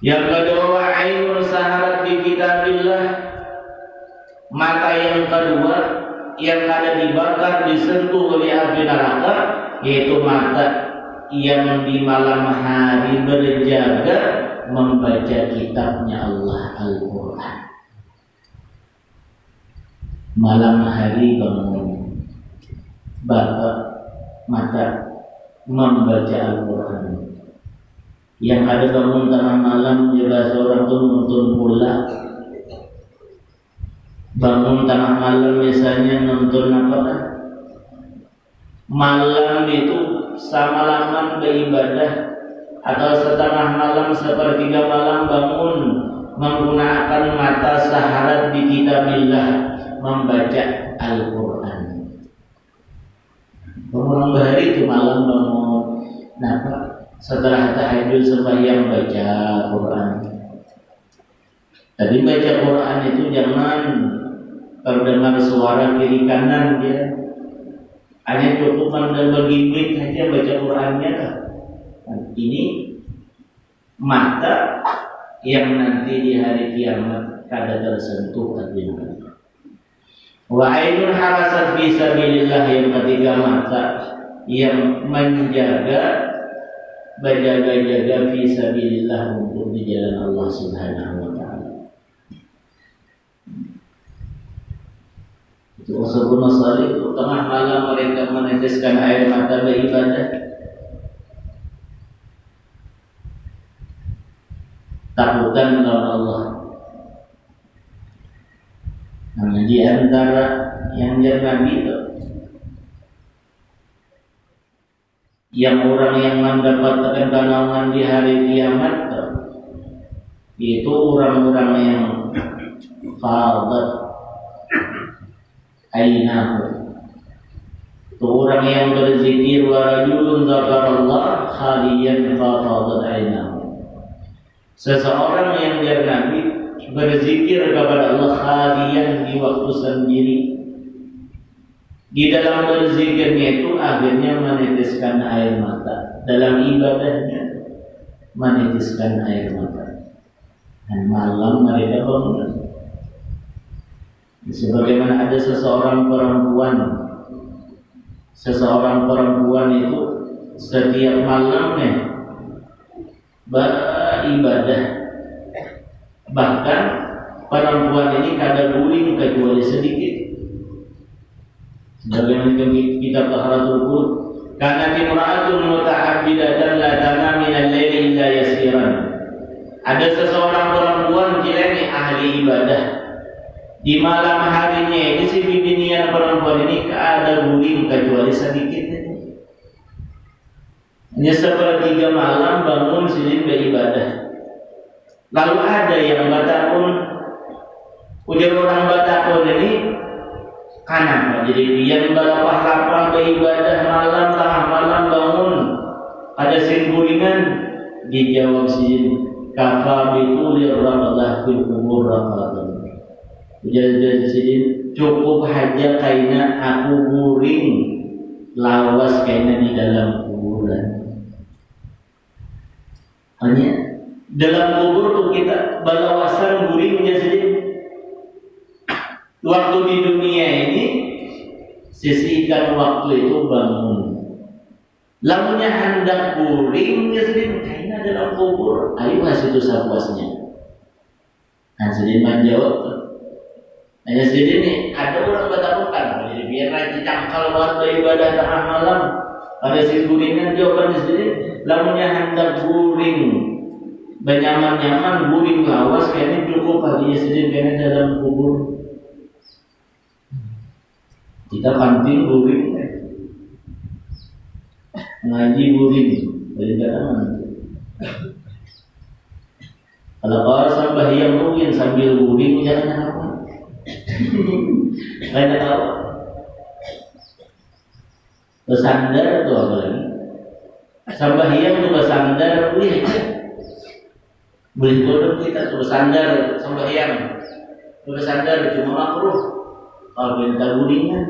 Yang kedua, ainun saharat bi kitabillah, mata yang kedua yang ada dibakar disentuh oleh api neraka, yaitu mata yang di malam hari berjaga membaca kitabnya Allah Al-Quran. Malam hari bangun bapak mata membaca Al-Quran. Yang ada bangun tengah malam juga seorang tuh nonton bola. Bangun tengah malam misalnya nonton apa? Malam itu sama-laman beribadah, atau setengah malam sepertiga malam bangun menggunakan mata saharat di kitabillah membaca Al-Quran. Bangun bahari itu malam bangun setelah tahajud sembahyang baca Quran. Tadi baca Quran itu jangan terdengar suara kiri kanan dia. Hanya cukup mendengar gimmick saja baca Qurannya. Ini mata yang nanti di hari kiamat kada tersentuh hatinya. Wa ainun harasat fi sabilillah, yang ketiga mata yang berjaga-jaga fi sabilillah untuk di jalan Allah Subhanahu wa ta'ala. Itu ashabun salih tengah malam mereka meneteskan air mata beribadah. Takutan kepada Allah. Nah, di antara yang Nabi itu yang orang yang mendapatkan kenaungan di hari kiamat itu orang-orang yang fadat ainahu, itu orang yang berzikir wa rajulun dzakarallah khaliyan fadat ainahu, seseorang yang Nabi berzikir kepada Allah khalian di waktu sendiri. Di dalam berzikirnya itu akhirnya meneteskan air mata. Dalam ibadahnya meneteskan air mata. Dan malam mereka bangun. Sebagaimana ada seseorang perempuan itu setiap malamnya beribadah Bahkan perempuan ini kada guling kecuali sedikit. Sebagaimana kitab Taharatul Qulub, kana imra'atun muta'abbidatan la tanam min al-laili illa yasiran. Ada seseorang perempuan kiranya ahli ibadah. Di malam harinya ini si bibinian perempuan ini kada guling kecuali sedikit. Hanya sepertiga malam bangun silin beribadah. Lalu ada yang Batakun, ujar orang Batakun ini kanan, jadi dia balapah lapang beribadah malam, tengah malam bangun, ada singgulingan, dijawab silin kafa bitulir ramadah fil kubur ramadan. Ujar silin cukup haja kaina aku guring lawas kaina di dalam kuburan. Hanya dalam kubur tuh kita balawasan guringnya sedikit. Waktu di dunia ini sisihkan waktu itu bangun. Lamunya hendak guringnya sedikit kayaknya dalam kubur. Ayo kasih itu sepuasnya. Nah sedikit menjawab. Hanya sedikit nih ada orang batakukan. Jadi biar rajin cangkal buat beribadah tengah malam. Ada si guringan jawabannya sedikit. Lamunya hendak guring benyaman-nyaman guring lawas kayaknya cukup paginya sedih kayaknya dalam kubur. Kita penting guring ngaji guring paling aman. Kalau kau sampai yang mungkin sambil guring jangan apa. Saya tahu bersandar tuh apa lagi? Sambahyang tuh bersandar, boleh bodoh kita tuh bersandar sambahyang, bersandar cuma makruh. Kalau kita gulingan,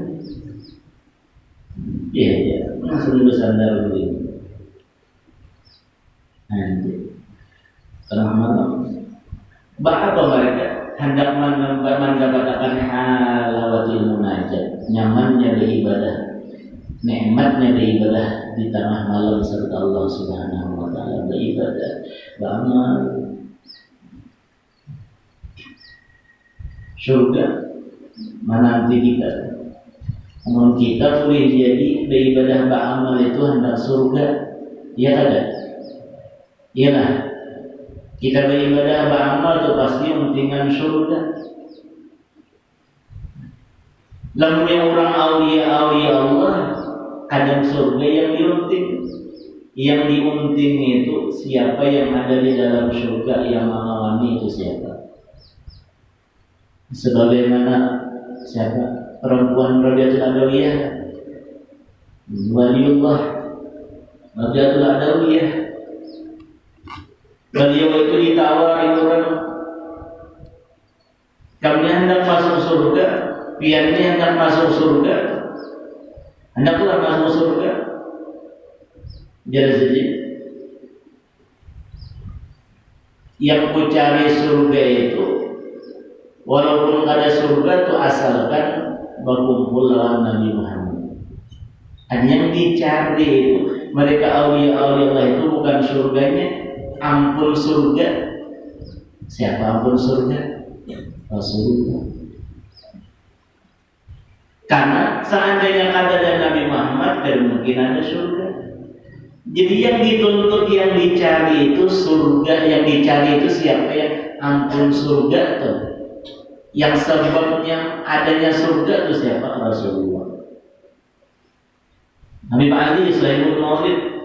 iya, masih bersandar guling. Nanti tengah malam, apa mereka hendak mendapatkan halawatil munajat, nyamannya beribadah. Nikmatnya beribadah di tengah malam serta Allah Subhanahu wa taala, beribadah, beramal. Surga menanti kita. Namun kita boleh jadi beribadah beramal itu hendak surga. Iya ada. Iyalah. Kita beribadah beramal itu pasti pentingan surga. Lamanya orang awliya Allah kadang surga yang diunting. Yang diunting itu siapa yang ada di dalam surga yang mengawani itu siapa? Sebagaimana siapa? Perempuan Rabiatul Adawiyah, Waliullah Rabiatul Adawiyah. Beliau itu ditawari orang, kami hendak masuk surga, piannya hendak masuk surga. Hendaklah masuk surga. Jadi yang ku cari surga itu, walaupun ada surga itu asalkan berkumpul lawan Nabi Muhammad. Yang dicari itu mereka awliya Allah itu bukan surganya, ampun surga. Siapa ampun surga? Rasulullah. Karena seandainya ada Nabi Muhammad, dan mungkin ada surga. Jadi yang dituntut, yang dicari itu surga. Yang dicari itu siapa? Yang ampun surga tuh. Yang sebabnya adanya surga itu siapa? Rasulullah. Habib Ali Sahibul Maulid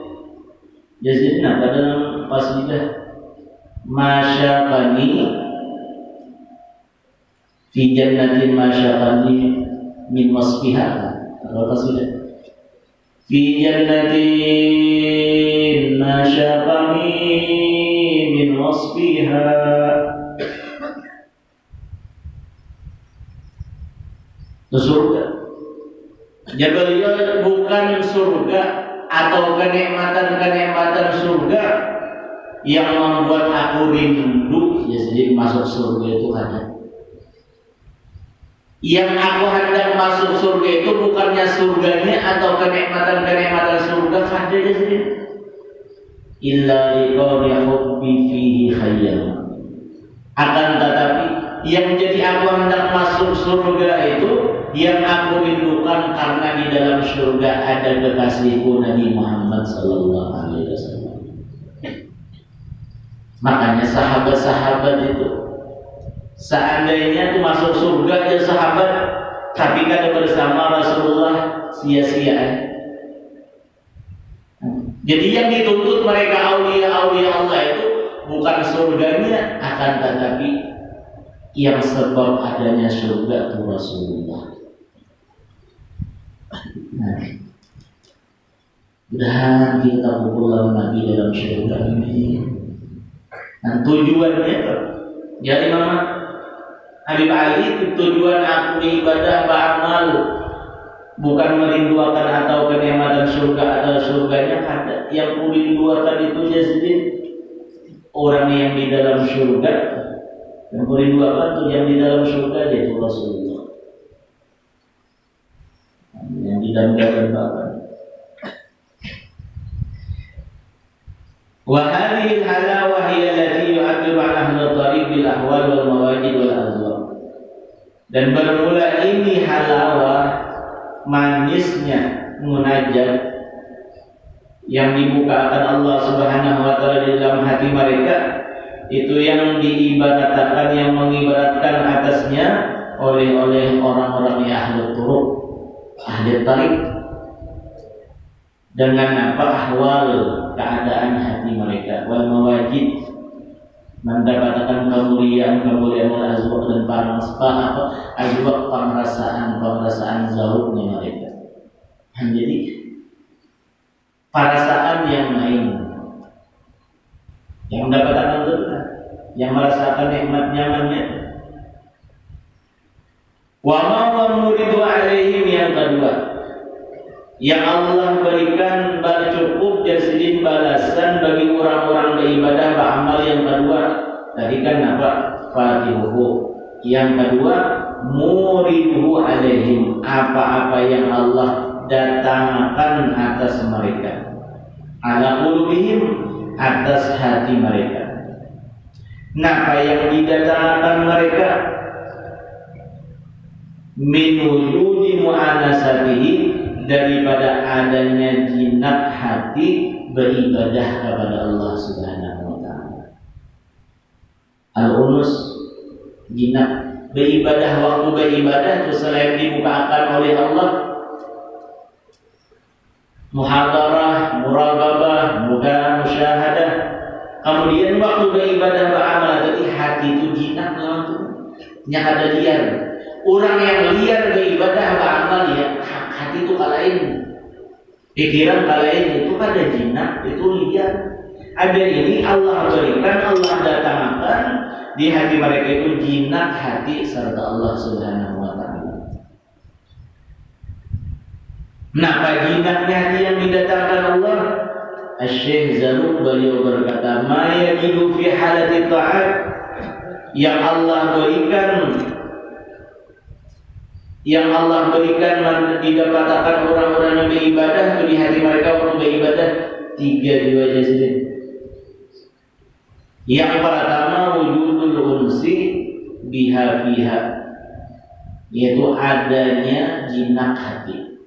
jazidna pada dalam qasidah masyaqani fi jannatin masyaqani min wasfiha. Kalau qasidah fi jannatin masyaqani min wasfiha, itu surga. Jadi beliau bukan surga atau kenikmatan-kenikmatan surga yang membuat aku rindu, ya jadi masuk surga itu ada. Yang aku hendak masuk surga itu bukannya surganya atau kenikmatan-kenikmatan surga ada ya jadi. Illa liqawli hubbi fihi khayyam. Akan tetapi yang menjadi aku hendak masuk surga itu yang aku rindukan karena di dalam surga ada kekasihku Nabi Muhammad sallallahu alaihi wasallam. Makanya sahabat-sahabat itu seandainya tuh masuk surga ya sahabat, tapi kada bersama Rasulullah sia-sia. Jadi yang dituntut mereka aulia-aulia Allah itu bukan surganya, akan tetapi yang sebab adanya surga itu Rasulullah. Nah, mudah-mudahan kita kumpul Nabi dalam surga ini. Dan tujuannya ya Imam Habib Ali, tujuan aku ibadah beramal bukan merindukan atau kenikmatan surga atau surganya ada. Yang kurindukan itu ya sendiri orang yang di dalam surga. Yang kurindukan itu yang di dalam surga yaitu Rasulullah. Yang di dalam Bapak. Wa hadhihi al-halawah hiya allati yu'abbiru 'an ahli at-tariq bil ahwal wal mawajid wal azwaq. Dan bermula ini halawah, manisnya munajat yang dibukakan Allah Subhanahu wa taala di dalam hati mereka, itu yang diibaratkan, yang mengibaratkan atasnya oleh orang-orang yang ahli turuq, ahli tarik, dengan apa ahwal keadaan hati mereka, wal mawajid mendapatkan kemuliaan azwaq dan azwaq pengrasaan zauqnya mereka. Jadi perasaan yang lain, yang mendapatkan kemuliaan, yang merasakan nikmat nyamannya. Wa ma muridu alaihim, yang kedua yang Allah berikan cukup jadi balasan bagi orang-orang beribadah beramal. Yang kedua tadi kan apa? Fatihuhu. Yang kedua muriduhu alaihim, apa-apa yang Allah datangkan atas mereka, ala qulubihim, atas hati mereka. Nah, apa yang didatangkan mereka? Min wujudi mu'anasatihi, daripada adanya jinak hati beribadah kepada Allah Subhanahu wa taala. Al-unus, jinak beribadah, waktu beribadah itu selain dibukakan oleh Allah, muhadarah, muraqabah, musyahadah. Kemudian waktu beribadah beramal, jadi hati itu jinak langsung, yang ada liar. Orang yang liar beribadah beramal ya hati itu kalain, pikiran kalain, itu ada jinak, itu liar. Ada ini Allah berikan, Allah datangkan di hati mereka itu jinak hati serta Allah Subhanahu wa taala. Nah, jinaknya hati yang didatangkan Allah, Asy-Syaikh Zarruq beliau berkata, ma yajidu fi halati ta'at, yang Allah berikan didapatkan orang-orang yang beribadah itu di hati mereka, orang beribadah tiga dua saja. Yang pertama wujudul unsi biha fiha, yaitu adanya jinak hati.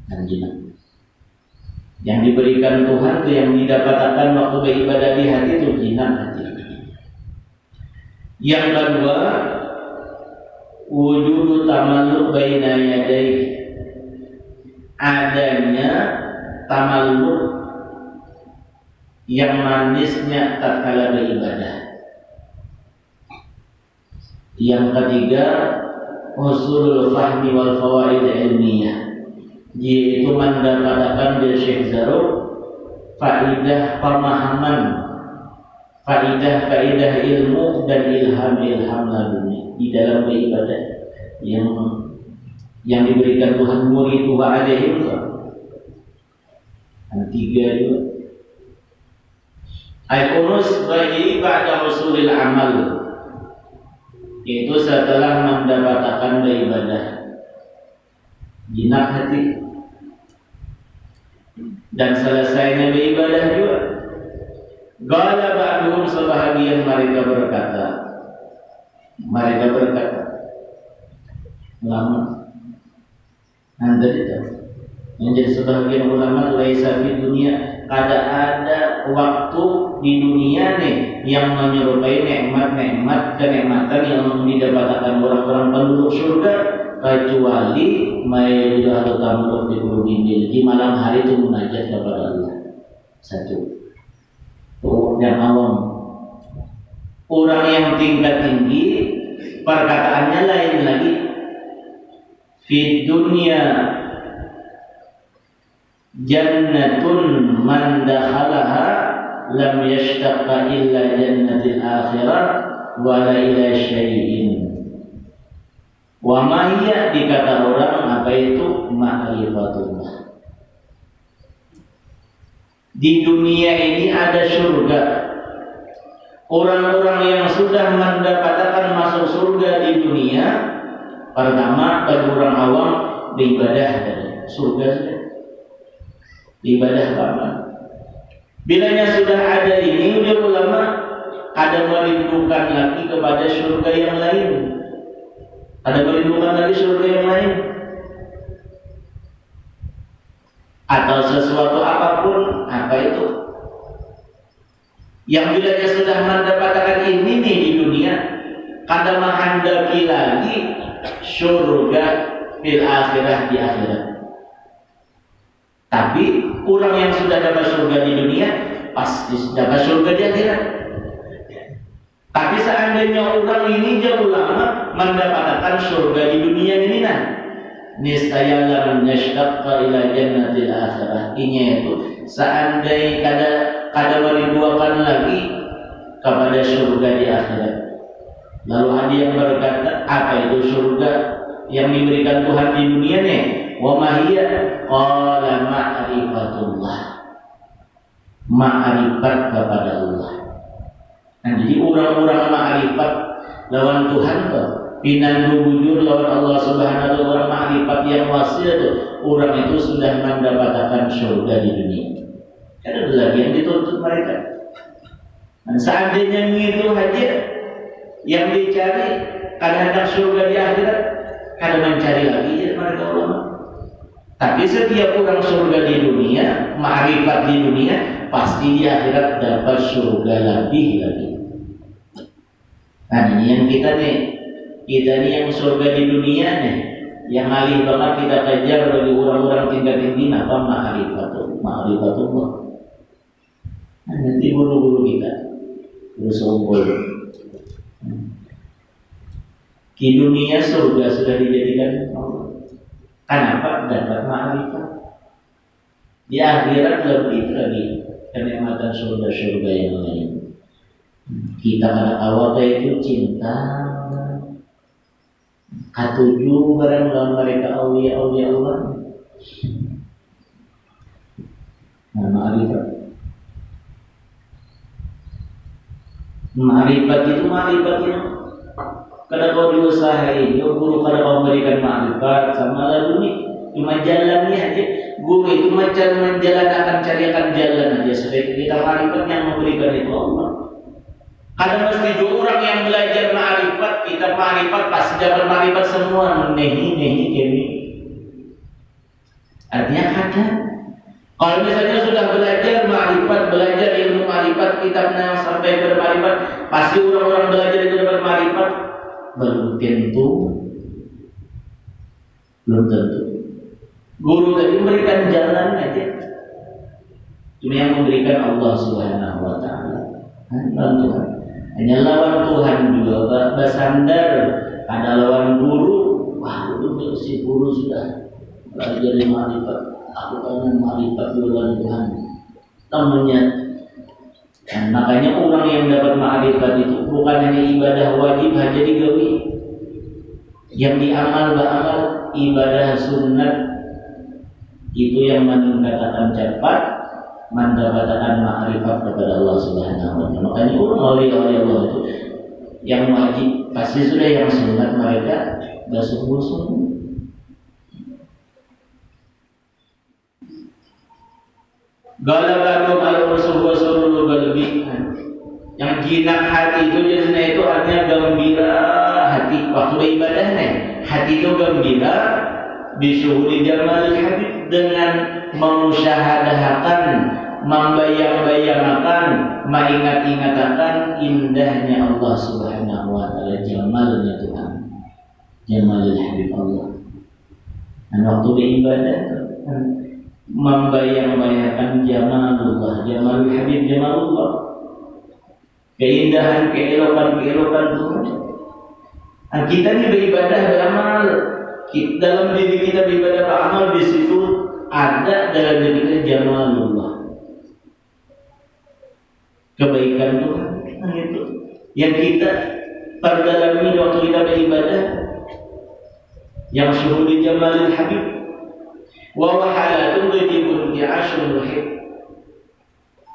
Dan jinak yang diberikan Tuhan itu yang didapatkan waktu beribadah di hati itu jinak hati. Yang kedua wujudu tamalluk baina yadayhi, adanya tamalluk yang manisnya tatkala beribadah. Yang ketiga usulul fahmi wal fawaid ilmiyah, yaitu mendapatkan dari Syekh Zarruq faidah pemahaman, faidah ilmu dan ilham laduni di dalam beribadah yang diberikan Tuhan. Muridu alaihim, tiga juga. Al-unus bagi ba'da usulil amal, yaitu setelah mendapatkan beribadah jinak hati dan selesainya beribadah juga. Qala ba'duhum, sebahagian mereka berkata, Mereka berkata, ulama, anda tidak menjadi sebagian ulama laisa fi dunia, ada waktu di dunia nih yang menyerupai nikmat-nikmat kenikmatan yang didapatkan orang-orang penduduk surga, kecuali mayudah atau tamu di bumi di malam hari itu munajat kepada Allah. Satu. Yang awam. Orang yang tingkat tinggi perkataannya lain lagi. Fi dunia jannatun man dakhalaha lam yashtaqqa illa jannatil akhirah wala ila syai'in. Wa ma hiya, dikata orang apa itu ma'rifatullah. Di dunia ini ada surga. Orang-orang yang sudah mendapatkan masuk surga di dunia, pertama bagi orang awam beribadah dari surga saja. Ibadah apa? Bilanya sudah ada ini, udah ulama ada merindukan lagi kepada surga yang lain. Ada merindukan lagi surga yang lain. Atau sesuatu apapun, apa itu? Yang bilanya sudah mendapatkan ini nih di dunia, kada menghendaki lagi surga fil akhirah, di akhirat. Tapi orang yang sudah dapat surga di dunia pasti dapat surga di akhirat. Tapi seandainya orang ini jauh lama mendapatkan surga di dunia ini, nah niscaya lam yashtaqqa ila jannatil akhirah. Ini itu seandainya kada merindukan lagi kepada surga di akhirat. Lalu ada yang berkata, apa itu surga yang diberikan Tuhan di dunia nih? Wa ma hiya? Qala ma'rifatullah. Ma'rifat kepada Allah. Nah, jadi orang-orang ma'rifat lawan Tuhan tuh, pinandu bujur lawan Allah Subhanahu wa taala, ma'rifat yang wasil tuh, orang itu sudah mendapatkan surga di dunia. Ada lagi yang dituntut mereka. Dan seandainya itu aja yang dicari, kada hendak surga di akhirat, kada mencari lagi ya mereka ulama. Tapi setiap orang surga di dunia, ma'rifat di dunia, pasti di akhirat dapat surga lebih lagi. Nah ini yang kita nih yang surga di dunia nih, yang alih banget kita kejar bagi orang-orang tingkat tinggi, apa ma'rifatullah. Nah, nanti guru-guru kita berusaha di dunia surga sudah dijadikan Allah. Kenapa? Dapat ma'rifat. Di akhirat lebih lagi kenikmatan surga-surga yang lain. Kita pada awal itu cinta, katuju barang lawan mereka aulia-aulia Allah. Nah, ma'rifat. Ma'rifat itu kada kau diusahain, guru kada kau memberikan ma'rifat sama lalu nih, cuma jalannya aja. Guru itu macam menjalankan carikan jalan aja supaya kita ma'rifat yang memberikan itu Allah. Kada mesti orang yang belajar ma'rifat, kita ma'rifat pasti dapat ma'rifat semua, nehi kemi. Artinya kada. Kalau misalnya sudah belajar ma'rifat, belajar ilmu ma'rifat, kitabnya sampai berma'rifat, pasti orang-orang belajar itu dapat ma'rifat. Belum tentu. Guru tadi memberikan jalan aja, cuma yang memberikan Allah Subhanahu wa taala. Tuhan. Hanya lawan Tuhan juga bersandar, ada lawan guru. Wah, itu si guru sudah belajar ma'rifat, aku pengen ma'rifat lawan Tuhan. Namanya. Dan makanya orang yang dapat ma'rifat itu bukan hanya ibadah wajib aja digawi, yang diamal ibadah sunat itu yang meningkatkan cepat mendapatkan ma'rifat kepada Allah Subhanahu wa taala. Makanya orang oleh Allah itu yang wajib pasti sudah, yang sunat mereka basuh-basuh. Galabatu al-usul wa sulul berlebihan. Yang jinak hati itu biasanya itu artinya gembira hati waktu ibadahnya. Hati itu gembira bisyuhudi jamalil habib, dengan memusyahadahakan, membayang-bayangkan, mengingat-ingatakan indahnya Allah Subhanahu wa taala, jamalnya Tuhan, jamalil habib Allah. Dan waktu beribadah membayang-bayangkan jamalullah, jamalul habib, jamalullah, keindahan, keelokan Tuhan. Nah, kita ini beribadah, beramal, dalam diri kita beribadah, beramal, di situ ada dalam diri kita jamalullah, kebaikan Tuhan. Nah, itu yang kita perdalami waktu kita beribadah, yang syuhudi jamalil habib wa wahalatun wajibun bi'asyun muhib,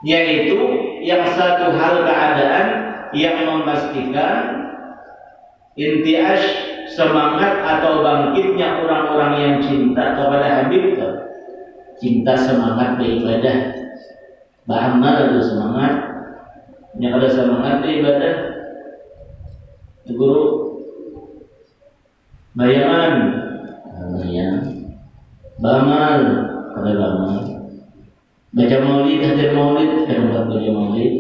yaitu yang satu hal keadaan yang memastikan intiash, semangat atau bangkitnya orang-orang yang cinta kepada Habib, cinta semangat beribadah, beramal itu semangat, yang ada semangat beribadah, guru bayangan, bamal, pada bamal, baca maulid, hadir maulid, kan baca maulid,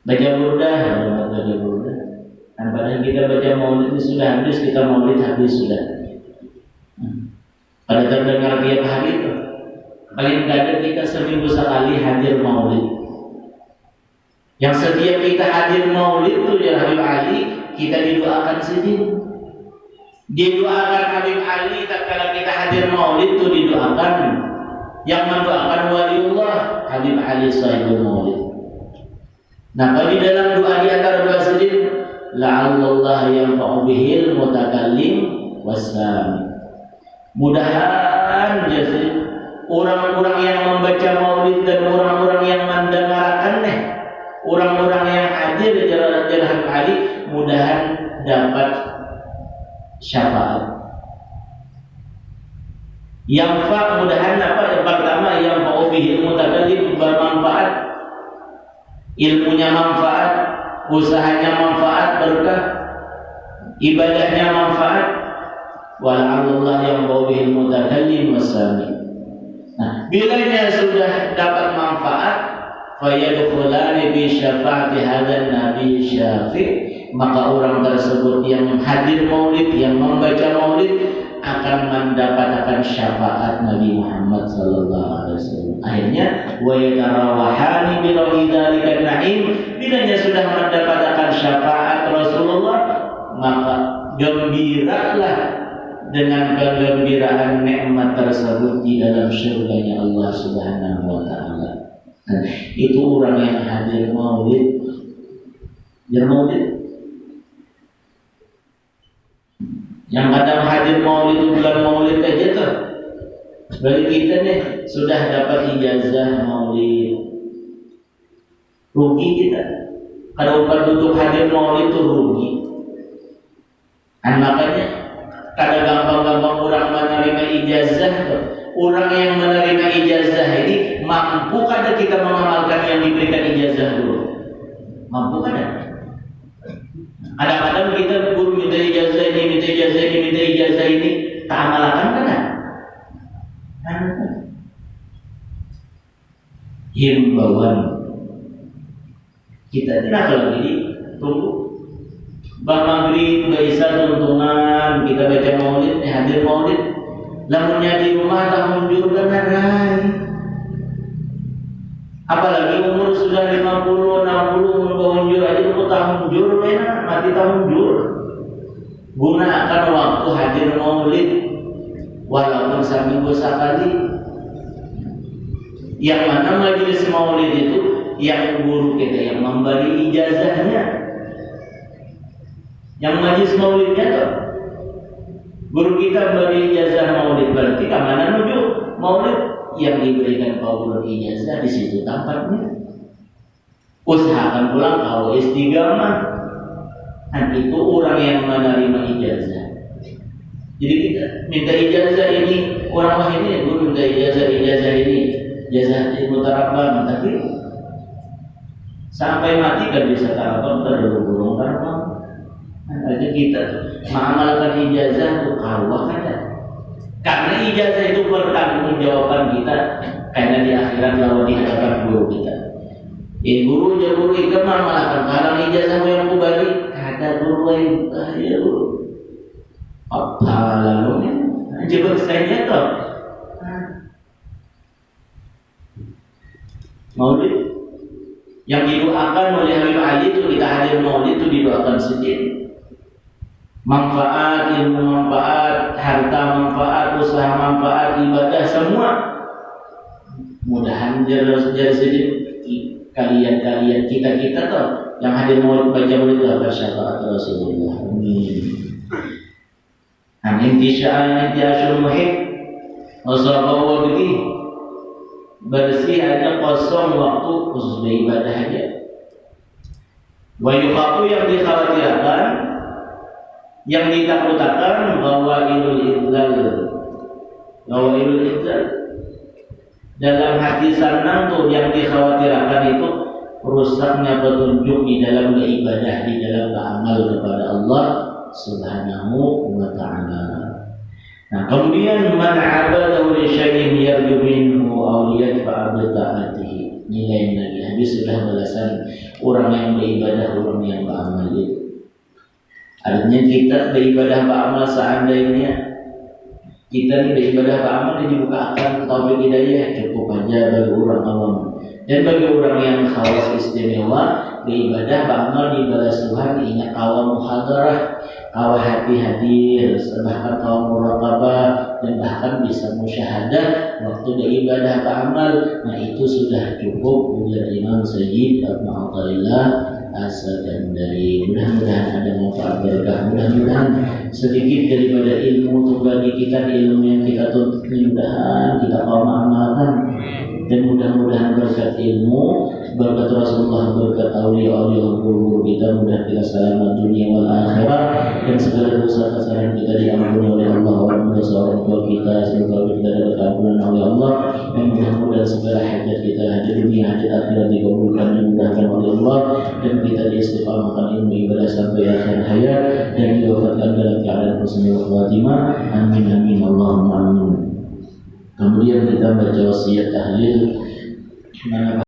baca burdah, kan baca burdah. Dan padahal kita baca maulid itu sudah habis, kita maulid habis sudah. Pada terdengar tiap hari itu, paling kadang kita seminggu sekali hadir maulid. Yang setiap kita hadir maulid itu ya Habib Ali, kita didoakan sedih. Didoakan Habib Ali, tatkala kita hadir maulid itu didoakan. Yang mendoakan waliullah Habib Ali sahibul maulid. Nah, di dalam doa di antara doa sedih, la'allallah yanfa'u bihil mutakallim wassami. Mudahan jadi orang-orang yang membaca maulid dan orang-orang yang mendengarkannya, orang-orang yang hadir di jalan Ali, mudahan dapat syafaat. Yang mudahan apa? Yang pertama, yang yanfa'u bihil mutakallim, bermanfaat, ilmunya manfaat, usahanya manfaat, berkah, ibadahnya manfaat. Wal'allallah yang bawihil mutakallim wasami. Nah, bilanya sudah dapat manfaat, fayadkhulani bi syafaati hadzal nabi syafi', maka orang tersebut yang hadir maulid, yang membaca maulid akan mendapatkan syafaat Nabi Muhammad sallallahu alaihi wasallam. Akhirnya wa yatarawahani bi dzalika na'im, bilanya sudah mendapatkan syafaat Rasulullah, maka gembiralah dengan kegembiraan nikmat tersebut di dalam surganya Allah Subhanahu wa taala. Itu orang yang hadir maulid. Yang kadang hadir maulid itu bukan maulid aja tuh. Bagi kita nih sudah dapat ijazah maulid, rugi kita. Kalau bukan untuk hadir maulid itu rugi. Dan makanya kada gampang-gampang orang menerima ijazah tuh. Orang yang menerima ijazah ini mampu kada kita mengamalkan yang diberikan ijazah dulu? Mampu kada? Kadang-kadang kita guru minta ijazah ini, minta ijazah ini, minta ijazah ini, tak amalkan kada? Himbauan kita tidak lagi tunggu. Bang maghrib nggak bisa tuntunan, kita baca maulid, hadir maulid, lamunnya di rumah tak mundur kan narai. Apalagi umur sudah 50, 60, umur mundur aja umur tak mundur, mati tak mundur. Gunakan waktu hadir maulid, walaupun seminggu sekali. Yang mana majelis maulid itu yang guru kita yang memberi ijazahnya. Yang majlis maulidnya tuh guru kita beri ijazah maulid, berarti kemana menuju maulid yang diberikan guru ijazah di situ tempatnya. Usahakan pulang kalau istiqamah, dan itu orang yang menerima ijazah. Jadi kita minta ijazah ini, orang ini guru minta ijazah ini, ijazah ilmu tarabbah, tapi Sampai mati kan bisa telepon terhubung karena aja kita tuh mengamalkan ijazah tuh kawah kan. Karena ijazah itu pertanggungjawaban kita karena di akhirat lawan di hadapan guru kita. Guru itu mengamalkan kalau ijazah yang kubalik kata guru lain ya guru. Apa lalu coba saya toh. Maulid yang didoakan oleh Habib Ali itu kita hadir maulid itu didoakan sendiri. Manfaat, ilmu manfaat, harta manfaat, usaha manfaat, ibadah semua. Mudahan jadi sedikit kalian kita tuh yang hadir maulid baca maulid itu syafaat Rasulullah. Amin. Intisya'ul muhib wasabahu wa bersih aja kosong waktu khusus beribadah aja. Wa yukhatu yang dikhawatirkan, yang ditakutkan gawailul idzal. Dalam hati sanang tuh yang dikhawatirkan itu rusaknya petunjuk di dalam beribadah, di dalam beramal kepada Allah Subhanahu wa ta'ala. Nah, kemudian man 'abadahu li syai'in yarju minhu aw yadfa'a bi ta'atihi. Nilai lagi habis sudah balasan orang yang beribadah, orang yang beramal itu. Artinya kita beribadah beramal seandainya kita ini beribadah beramal dibukakan taufik hidayah cukup aja bagi orang awam. Dan bagi orang yang khawas istimewa beribadah beramal dibalas Tuhan, ingat awam muhadarah, kawah hati-hati, bahkan kawah muraqabah, dan bahkan bisa musyahadah waktu beribadah beramal. Nah itu sudah cukup ujar Imam Sayyid Abu Athaillah As-Sakandari. Mudah-mudahan ada manfaat berkah, mudah-mudahan sedikit daripada ilmu untuk bagi kita, ilmu yang kita tuntut, mudah-mudahan kita mau mengamalkan. Dan mudah-mudahan berkat ilmu, berkat Rasulullah, berkat awliya-awliya guru kita, mudah kita selamat dunia wal akhirat, dan segala dosa kesalahan kita diampuni oleh Allah, orang dosa orang tua kita, semoga kita dapat ampunan oleh Allah, dan mudah-mudahan segala hajat kita di dunia, hajat akhirat dikabulkan dan dimudahkan oleh Allah, dan kita diistiqamahkan ilmu ibadah sampai akhir hayat, dan diwafatkan dalam keadaan husnul khatimah. Amin amin Allahumma amin. Kemudian kita baca wasiat tahlil.